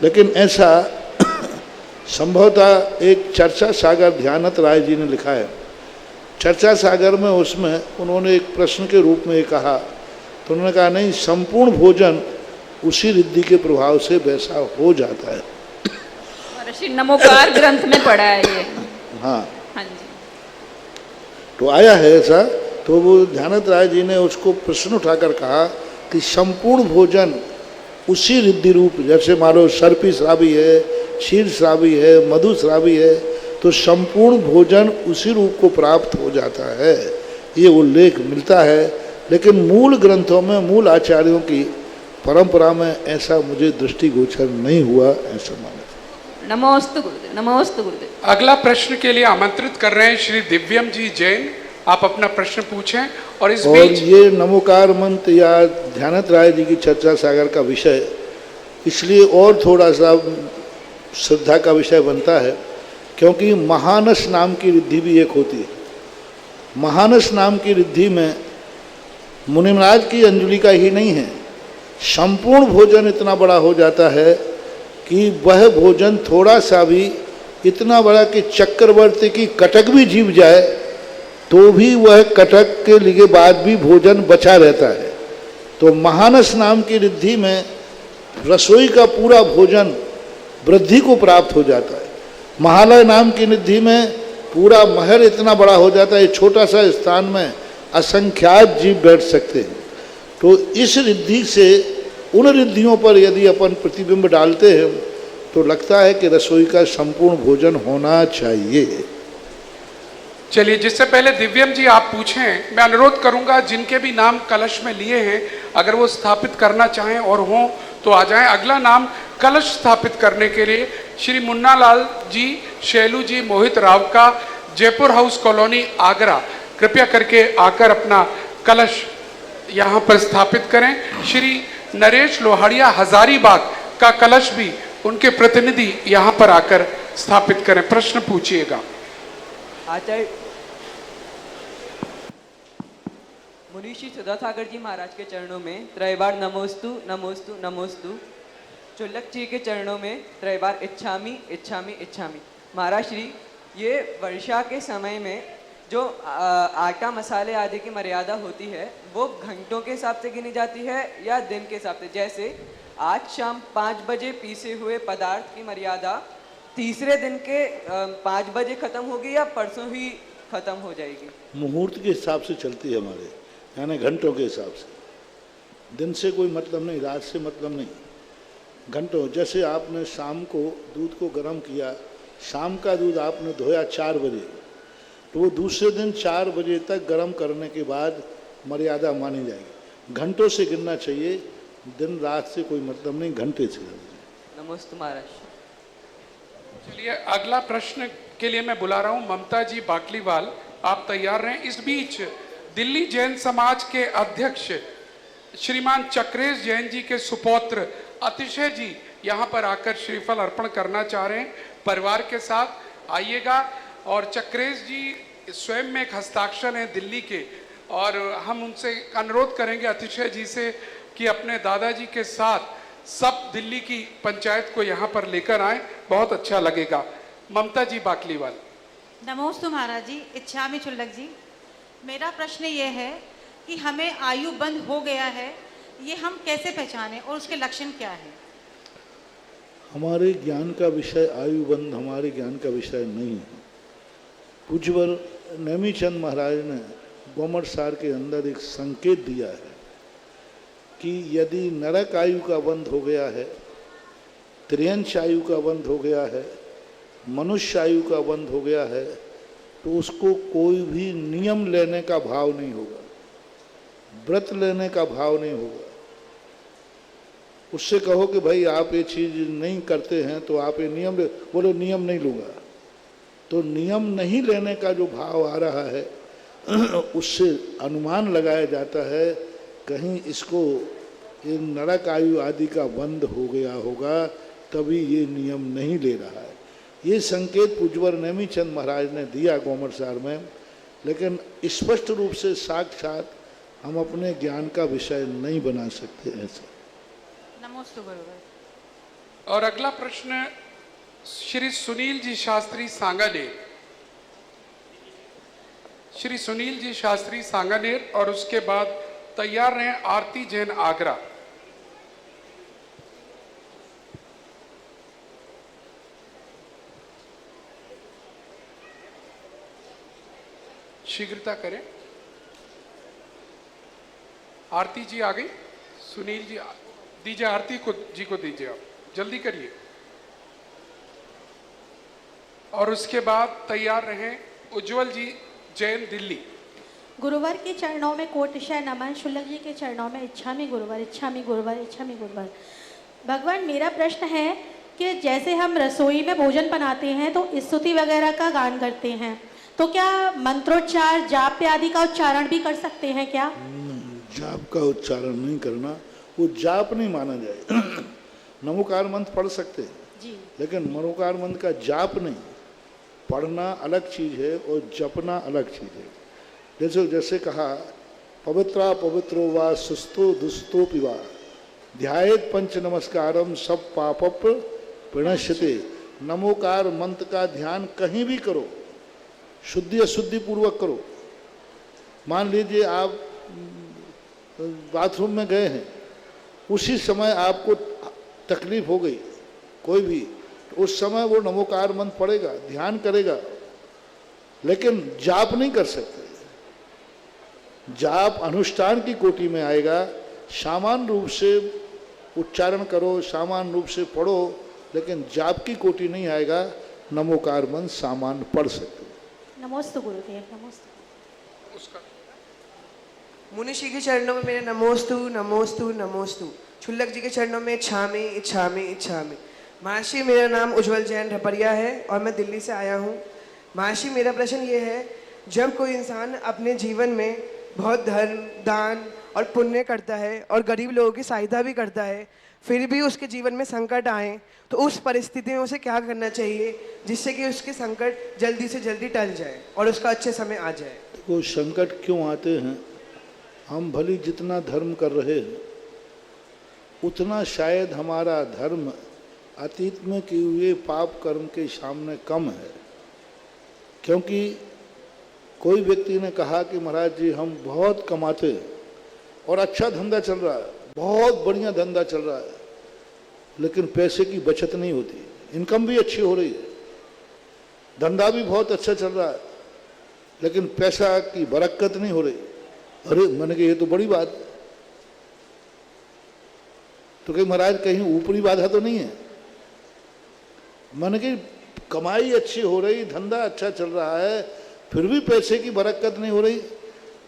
लेकिन ऐसा संभवतः एक चर्चा सागर ध्यानत राय जी ने लिखा है। चर्चा सागर में उसमें उन्होंने एक प्रश्न के रूप में ये कहा, तो उन्होंने कहा नहीं, संपूर्ण भोजन उसी रिद्धि के प्रभाव से वैसा हो जाता है। महर्षि नमोकार ग्रंथ में पढ़ा है ये। हाँ हाँ जी, तो आया है ऐसा। तो वो ध्यानत राय जी ने उसको प्रश्न उठाकर कहा कि संपूर्ण भोजन उसी रिद्धि रूप, जैसे मान लो सर्पी श्रावी है, क्षीर श्रावी है, मधु श्रावी है, तो संपूर्ण भोजन उसी रूप को प्राप्त हो जाता है, ये उल्लेख मिलता है। लेकिन मूल ग्रंथों में, मूल आचार्यों की परंपरा में ऐसा मुझे दृष्टिगोचर नहीं हुआ, ऐसा माना। नमोस्तु गुरुदेव, नमोस्तु गुरुदेव। अगला प्रश्न के लिए आमंत्रित कर रहे हैं श्री दिव्यम जी जैन, आप अपना प्रश्न पूछें। और इस बीच ये नमोकार मंत्र या ध्यानत राय जी की चर्चा सागर का विषय इसलिए और थोड़ा सा श्रद्धा का विषय बनता है क्योंकि महानस नाम की रिद्धि भी एक होती है। महानस नाम की रिद्धि में मुनि महाराज की अंजलि का ही नहीं है, संपूर्ण भोजन इतना बड़ा हो जाता है कि वह भोजन थोड़ा सा भी इतना बड़ा कि चक्रवर्ती की कटक भी जीव जाए तो भी वह कटक के लिए बाद भी भोजन बचा रहता है। तो महानस नाम की रिद्धि में रसोई का पूरा भोजन वृद्धि को प्राप्त हो जाता है। महालय नाम की रिद्धि में पूरा महल इतना बड़ा हो जाता है, छोटा सा स्थान में असंख्यात जीव बैठ सकते हैं। तो इस रिद्धि से उन रिद्धियों पर यदि अपन प्रतिबिंब डालते हैं तो लगता है कि रसोई का संपूर्ण भोजन होना चाहिए। चलिए, जिससे पहले दिव्यम जी आप पूछें, मैं अनुरोध करूंगा जिनके भी नाम कलश में लिए हैं अगर वो स्थापित करना चाहें और हों तो आ जाएं। अगला नाम कलश स्थापित करने के लिए श्री मुन्ना लाल जी, शैलू जी, मोहित राव का, जयपुर हाउस कॉलोनी, आगरा, कृपया करके आकर अपना कलश यहाँ पर स्थापित करें। श्री नरेश लोहाड़िया हजारीबाग का कलश भी उनके प्रतिनिधि यहाँ पर आकर स्थापित करें। प्रश्न पूछिएगा। आचार्य मुनीषी सुधासागर जी महाराज के चरणों में त्रैबार नमोस्तु नमोस्तु नमोस्तु। चुल्लक जी के चरणों में त्रैबार इच्छामी इच्छामी इच्छामी। महाराज श्री, ये वर्षा के समय में जो आटा मसाले आदि की मर्यादा होती है वो घंटों के हिसाब से गिनी जाती है या दिन के हिसाब से? जैसे आज शाम 5 बजे पीसे हुए पदार्थ की मर्यादा तीसरे दिन के 5 बजे खत्म होगी या परसों ही खत्म हो जाएगी? मुहूर्त के हिसाब से चलती है हमारे, यानी घंटों के हिसाब से। दिन से कोई मतलब नहीं, रात से मतलब नहीं, घंटों। जैसे आपने शाम को दूध को गर्म किया, शाम का दूध आपने धोया 4 बजे, तो वो दूसरे दिन 4 बजे तक गर्म करने के बाद मर्यादा मानी जाएगी। घंटों से गिनना चाहिए, दिन रात से कोई मतलब नहीं, घंटे से। नमस्ते महाराज। चलिए, अगला प्रश्न के लिए मैं बुला रहा हूं ममता जी बाकलीवाल, आप तैयार रहें। इस बीच दिल्ली जैन समाज के अध्यक्ष श्रीमान चक्रेश जैन जी के सुपौत्र अतिशय जी यहाँ पर आकर श्रीफल अर्पण करना चाह रहे हैं, परिवार के साथ आइएगा। और चक्रेश जी स्वयं में एक हस्ताक्षर हैं दिल्ली के, और हम उनसे अनुरोध करेंगे अतिशय जी से कि अपने दादाजी के साथ सब दिल्ली की पंचायत को यहाँ पर लेकर आए, बहुत अच्छा लगेगा। ममता जी बाकलीवाल। नमोस्तु महाराज जी, इच्छामी चुल्लक जी। मेरा प्रश्न ये है कि हमें आयु बंद हो गया है, ये हम कैसे पहचानें और उसके लक्षण क्या है? हमारे ज्ञान का विषय आयु बंद हमारे ज्ञान का विषय नहीं है। पूज्यवर नेमीचंद महाराज ने गोमर सार के अंदर एक संकेत दिया है कि यदि नरक आयु का बंध हो गया है त्रियंश आयु का बंध हो गया है, मनुष्य आयु का बंध हो गया है, तो उसको कोई भी नियम लेने का भाव नहीं होगा, व्रत लेने का भाव नहीं होगा। उससे कहो कि भाई आप ये चीज़ नहीं करते हैं तो आप ये नियम ले, बोले नियम नहीं लूँगा। तो नियम नहीं लेने का जो भाव आ रहा है उससे अनुमान लगाया जाता है कहीं इसको ये नरक आयु आदि का बंध हो गया होगा, तभी ये नियम नहीं ले रहा है। ये संकेत पूज्यवर नेमीचंद महाराज ने दिया गोमरसार में, लेकिन स्पष्ट रूप से साक्षात हम अपने ज्ञान का विषय नहीं बना सकते ऐसा। नमोस्तु गुरुवर। और अगला प्रश्न श्री सुनील जी शास्त्री सांगानेर, श्री सुनील जी शास्त्री सांगानेर, और उसके बाद तैयार रहें आरती जैन आगरा। शीघ्रता करें। आरती जी आ गई, सुनील जी दीजिए, आरती को जी को दीजिए, आप जल्दी करिए। और उसके बाद तैयार रहें उज्जवल जी जैन दिल्ली। गुरुवर के चरणों में कोटिशय नमन, शुल्लक जी के चरणों में इच्छामि गुरुवर, इच्छामि गुरुवर, इच्छामि गुरुवर। भगवान, मेरा प्रश्न है कि जैसे हम रसोई में भोजन बनाते हैं तो स्तुति वगैरह का गान करते हैं, तो क्या मंत्रोच्चार जाप आदि का उच्चारण भी कर सकते हैं क्या? जाप का उच्चारण नहीं करना, वो जाप नहीं माना जाए। नमोकार मंत्र पढ़ सकते हैं जी, लेकिन मनोकार मंत्र का जाप नहीं। पढ़ना अलग चीज़ है और जपना अलग चीज़ है। जैसे कहा पवित्रा पवित्रो वा सुस्तो दुस्तो पिवा ध्यायेत पंच नमस्कारम सब पापप प्रणश्यते। नमोकार मंत्र का ध्यान कहीं भी करो, शुद्धि अशुद्धि पूर्वक करो। मान लीजिए आप बाथरूम में गए हैं, उसी समय आपको तकलीफ हो गई कोई भी, तो उस समय वो नमोकार मंत्र पढ़ेगा, ध्यान करेगा, लेकिन जाप नहीं कर सकते। जाप अनुष्ठान की कोटि में आएगा। सामान्य रूप से उच्चारण करो, सामान्य रूप से पढ़ो, लेकिन जाप की कोटि नहीं आएगा। नमोकार मंत्र सामान्य पढ़ सकते। नमोस्तु गुरुदेव, नमोस्तु। मुनिषी के चरणों में मेरे नमोस्तु नमोस्तु नमोस्तु। छुल्लक जी के चरणों में इच्छामि इच्छामि इच्छामि। महर्षि, मेरा नाम उज्जवल जैन ढपरिया है और मैं दिल्ली से आया हूँ। महर्षि, मेरा प्रश्न ये है, जब कोई इंसान अपने जीवन में बहुत धर्म दान और पुण्य करता है और गरीब लोगों की सहायता भी करता है, फिर भी उसके जीवन में संकट आए, तो उस परिस्थिति में उसे क्या करना चाहिए जिससे कि उसके संकट जल्दी से जल्दी टल जाए और उसका अच्छे समय आ जाए? वो संकट क्यों आते हैं? हम भली जितना धर्म कर रहे हैं उतना शायद हमारा धर्म अतीत में किए हुए पाप कर्म के सामने कम है। क्योंकि कोई व्यक्ति ने कहा कि महाराज जी हम बहुत कमाते हैं और अच्छा धंधा चल रहा है, बहुत बढ़िया धंधा चल रहा है, लेकिन पैसे की बचत नहीं होती। इनकम भी अच्छी हो रही है, धंधा भी बहुत अच्छा चल रहा है, लेकिन पैसा की बरकत नहीं हो रही। अरे मैंने कहा ये तो बड़ी बात। तो कहीं महाराज कहीं ऊपरी बाधा तो नहीं है? मैंने कहा कमाई अच्छी हो रही, धंधा अच्छा चल रहा है, फिर भी पैसे की बरकत नहीं हो रही।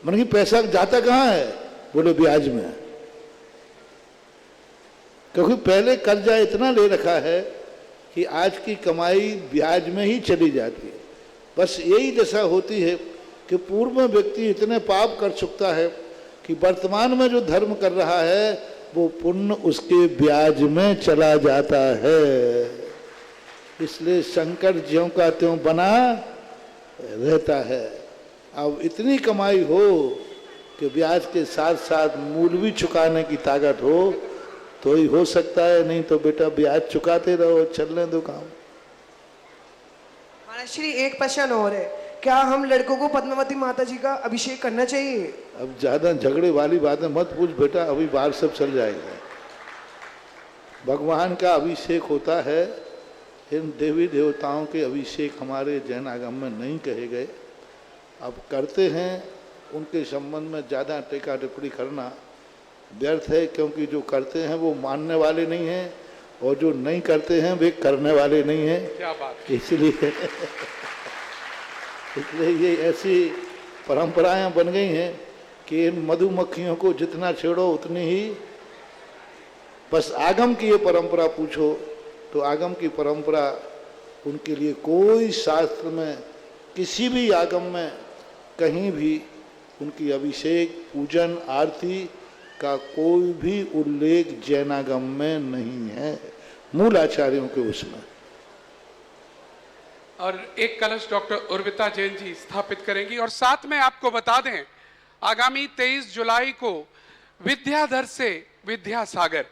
मैंने कहा पैसा जाता कहाँ है? बोले ब्याज में। क्योंकि पहले कर्जा इतना ले रखा है कि आज की कमाई ब्याज में ही चली जाती है। बस यही दशा होती है कि पूर्व में व्यक्ति इतने पाप कर चुकता है कि वर्तमान में जो धर्म कर रहा है वो पुण्य उसके ब्याज में चला जाता है। इसलिए संकट ज्यों का त्यों बना रहता है। अब इतनी कमाई हो कि ब्याज के साथ साथ मूल भी चुकाने की ताकत हो तो ही हो सकता है, नहीं तो बेटा ब्याज चुकाते रहो, चलने दो काम। महाराज श्री, एक प्रश्न और है, क्या हम लड़कों को पद्मावती माता जी का अभिषेक करना चाहिए? अब ज्यादा झगड़े वाली बातें मत पूछ बेटा, अभी बाहर सब चल जाएगा। भगवान का अभिषेक होता है, इन देवी देवताओं के अभिषेक हमारे जैन आगम में नहीं कहे गए। अब करते हैं, उनके संबंध में ज़्यादा टीका टिप्पणी करना व्यर्थ है, क्योंकि जो करते हैं वो मानने वाले नहीं हैं और जो नहीं करते हैं वे करने वाले नहीं हैं। क्या बात। इसलिए ये ऐसी परंपराएं बन गई हैं कि इन मधुमक्खियों को जितना छेड़ो उतनी ही। बस आगम की ये परंपरा पूछो तो आगम की परंपरा उनके लिए कोई शास्त्र में, किसी भी आगम में कहीं भी उनकी अभिषेक, पूजन, आरती का कोई भी उल्लेख जैनागम में नहीं है, मूल आचार्यों के उसमें। और एक कलश डॉक्टर उर्विता जैन जी स्थापित करेंगी। और साथ में आपको बता दें, आगामी 23 जुलाई को विद्याधर से विद्यासागर,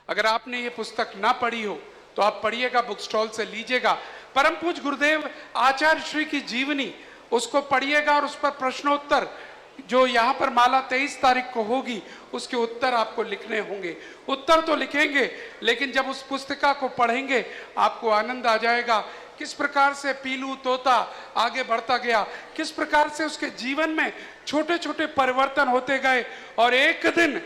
अगर आपने ये पुस्तक ना पढ़ी हो तो आप पढ़िएगा, बुक स्टॉल से लीजिएगा। परम पूज्य गुरुदेव आचार्य श्री की जीवनी, उसको पढ़िएगा और उस पर प्रश्नोत्तर जो यहाँ पर माला 23 तारीख को होगी, उसके उत्तर आपको लिखने होंगे। उत्तर तो लिखेंगे, लेकिन जब उस पुस्तिका को पढ़ेंगे आपको आनंद आ जाएगा। किस प्रकार से पीलू तोता आगे बढ़ता गया, किस प्रकार से उसके जीवन में छोटे छोटे परिवर्तन होते गए और एक दिन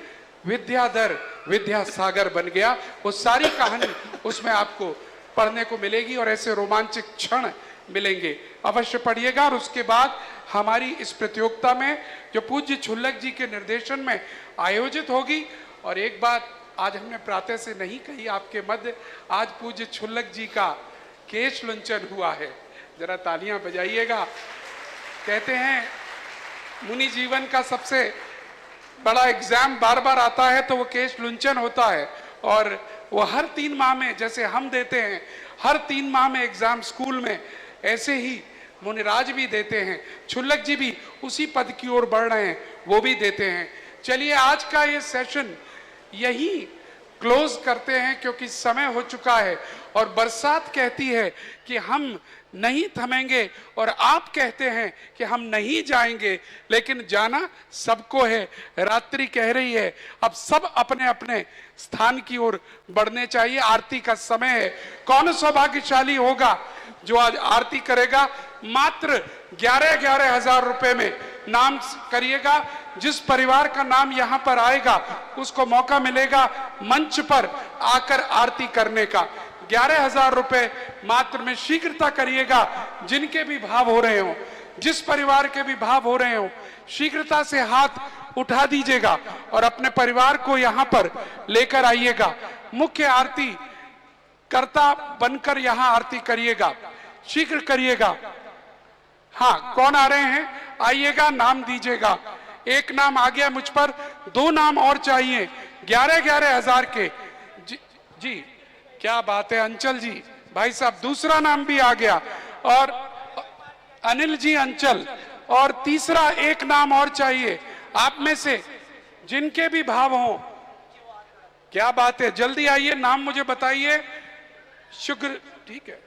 विद्याधर विद्यासागर बन गया। वो सारी कहानी उसमें आपको पढ़ने को मिलेगी और ऐसे रोमांचक क्षण मिलेंगे। अवश्य पढ़िएगा। और उसके बाद हमारी इस प्रतियोगिता में जो पूज्य छुल्लक जी के निर्देशन में आयोजित होगी। और एक बात आज हमने प्रातः से नहीं कही आपके मध्य, आज पूज्य छुल्लक जी का केश लुंचन हुआ है, जरा तालियां बजाइएगा। कहते हैं मुनि जीवन का सबसे बड़ा एग्जाम बार बार आता है तो वो केश लुंचन होता है। और वो हर 3 माह में, जैसे हम देते हैं हर 3 माह में एग्जाम स्कूल में, ऐसे ही मुनिराज भी देते हैं। छुल्लक जी भी उसी पद की ओर बढ़ रहे हैं, वो भी देते हैं। चलिए आज का ये सेशन यही क्लोज करते हैं क्योंकि समय हो चुका है और बरसात कहती है कि हम नहीं थमेंगे और आप कहते हैं कि हम नहीं जाएंगे, लेकिन जाना सबको है। रात्रि कह रही है, अब सब अपने अपने स्थान की ओर बढ़ने चाहिए। आरती का समय है। कौन सौभाग्यशाली होगा जो आज आरती करेगा। मात्र 11,000 रुपए में नाम करिएगा। जिस परिवार का नाम यहाँ पर आएगा उसको मौका मिलेगा मंच पर आकर आरती करने का। 11,000 रुपए मात्र में शीघ्रता करिएगा। जिनके भी भाव हो रहे हो, जिस परिवार के भी भाव हो रहे हो, शीघ्रता से हाथ उठा दीजिएगा और अपने परिवार को यहाँ पर लेकर आइएगा। मुख्य आरती कर्ता बनकर यहाँ आरती करिएगा, शीघ्र करिएगा। हाँ, कौन आ रहे हैं? आइएगा, नाम दीजिएगा। एक नाम आ गया मुझ पर, 2 नाम और चाहिए 11,000 के। जी क्या बात है अंचल जी, भाई साहब दूसरा नाम भी आ गया। और अनिल जी अंचल, और तीसरा एक नाम और चाहिए आप में से जिनके भी भाव हो। क्या बात है, जल्दी आइए, नाम मुझे बताइए। शुक्र, ठीक है,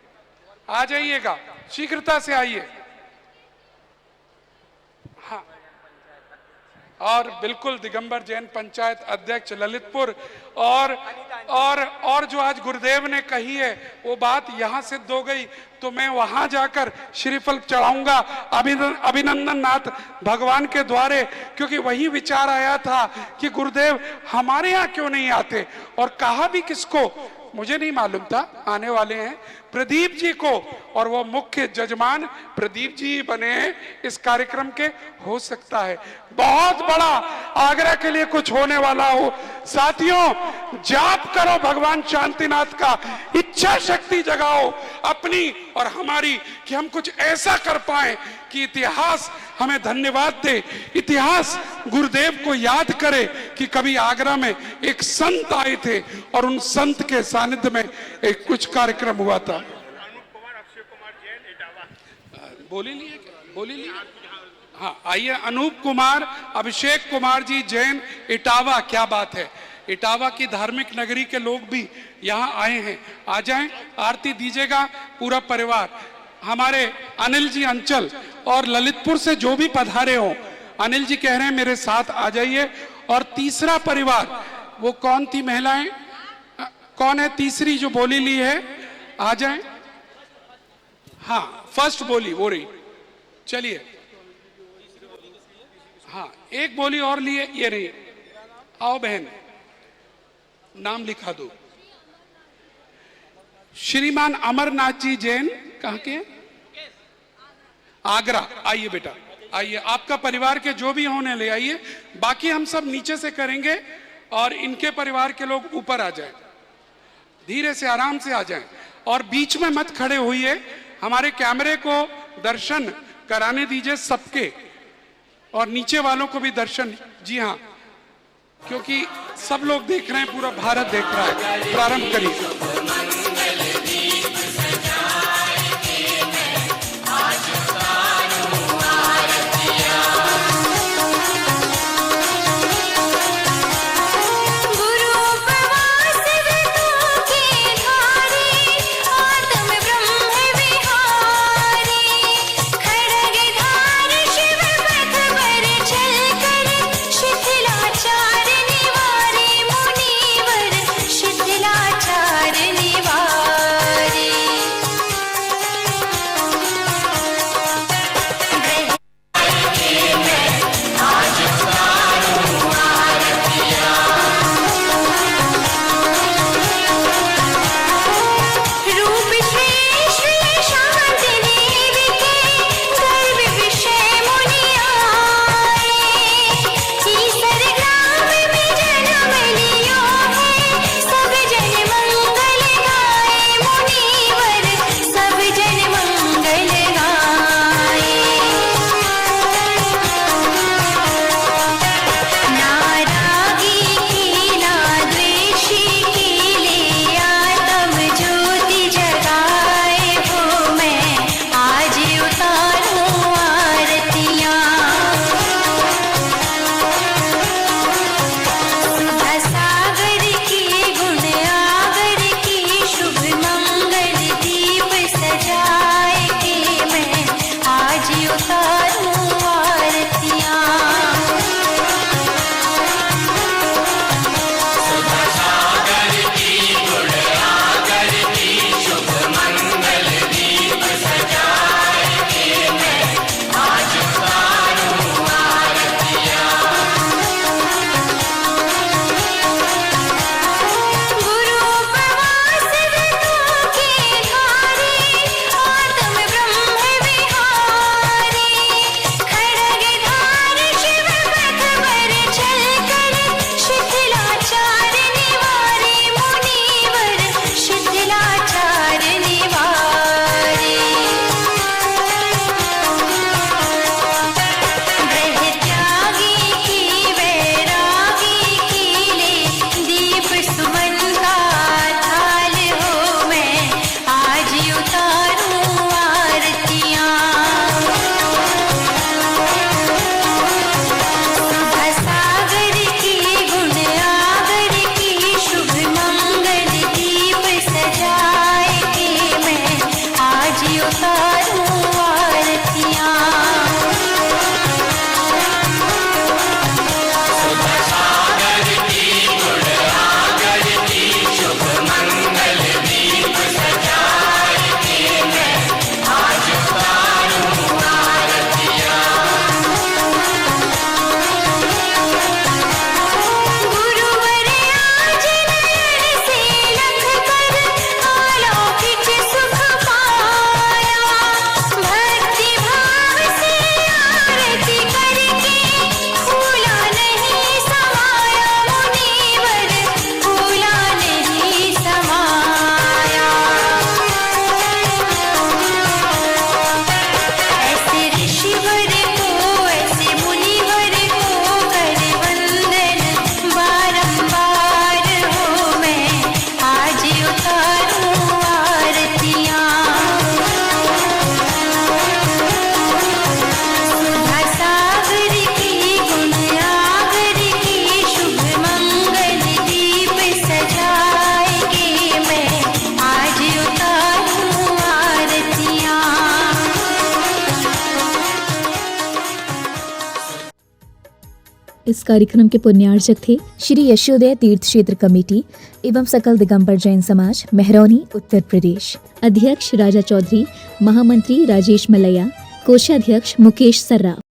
आ जाइएगा, शीघ्रता से आइए। हाँ, और बिल्कुल दिगंबर जैन पंचायत अध्यक्ष ललितपुर। और जो आज गुरुदेव ने कही है वो बात यहाँ सिद्ध हो गई तो मैं वहां जाकर श्रीफल चढ़ाऊंगा अभिनंदन नाथ भगवान के द्वारे, क्योंकि वही विचार आया था कि गुरुदेव हमारे यहाँ क्यों नहीं आते। और कहा भी किसको मुझे नहीं मालूम था, आने वाले हैं प्रदीप जी को, और वो मुख्य जजमान प्रदीप जी बने हैं इस कार्यक्रम के। हो सकता है बहुत बड़ा आगरा के लिए कुछ होने वाला हो। साथियों, जाप करो भगवान शांतिनाथ का, इच्छा शक्ति जगाओ अपनी और हमारी कि हम कुछ ऐसा कर पाए कि इतिहास हमें धन्यवाद दे, इतिहास गुरुदेव को याद करे कि कभी आगरा में एक संत आए थे और उन संत के सानिध्य में एक कुछ कार्यक्रम हुआ था। बोली लिए हाँ, आइए अनूप कुमार, अभिषेक कुमार जी जैन इटावा। क्या बात है, इटावा की धार्मिक नगरी के लोग भी यहाँ आए हैं। आ जाएं, आरती दीजिएगा पूरा परिवार। हमारे अनिल जी अंचल और ललितपुर से जो भी पधारे हो, अनिल जी कह रहे हैं मेरे साथ आ जाइए। और तीसरा परिवार, वो कौन थी महिलाएं, कौन है तीसरी जो बोली ली है, आ जाएं। हाँ, फर्स्ट बोली वो रही, चलिए। हाँ, एक बोली और लिए, ये रही। आओ बहन, नाम लिखा दो। श्रीमान अमरनाथ जी जैन कहाँ के हैं? आगरा। आइए बेटा, आइए, आपका परिवार के जो भी होने ले आइए। बाकी हम सब नीचे से करेंगे और इनके परिवार के लोग ऊपर आ जाएं, धीरे से आराम से आ जाएं और बीच में मत खड़े होइए। हमारे कैमरे को दर्शन कराने दीजिए सबके, और नीचे वालों को भी दर्शन। जी हाँ, क्योंकि सब लोग देख रहे हैं, पूरा भारत देख रहा है। प्रारंभ करिए। इस कार्यक्रम के पुण्यार्चक थे श्री यशोदय तीर्थ क्षेत्र कमेटी एवं सकल दिगंबर जैन समाज, मेहरौनी, उत्तर प्रदेश। अध्यक्ष राजा चौधरी, महामंत्री राजेश मलैया, कोषाध्यक्ष मुकेश सर्राफ।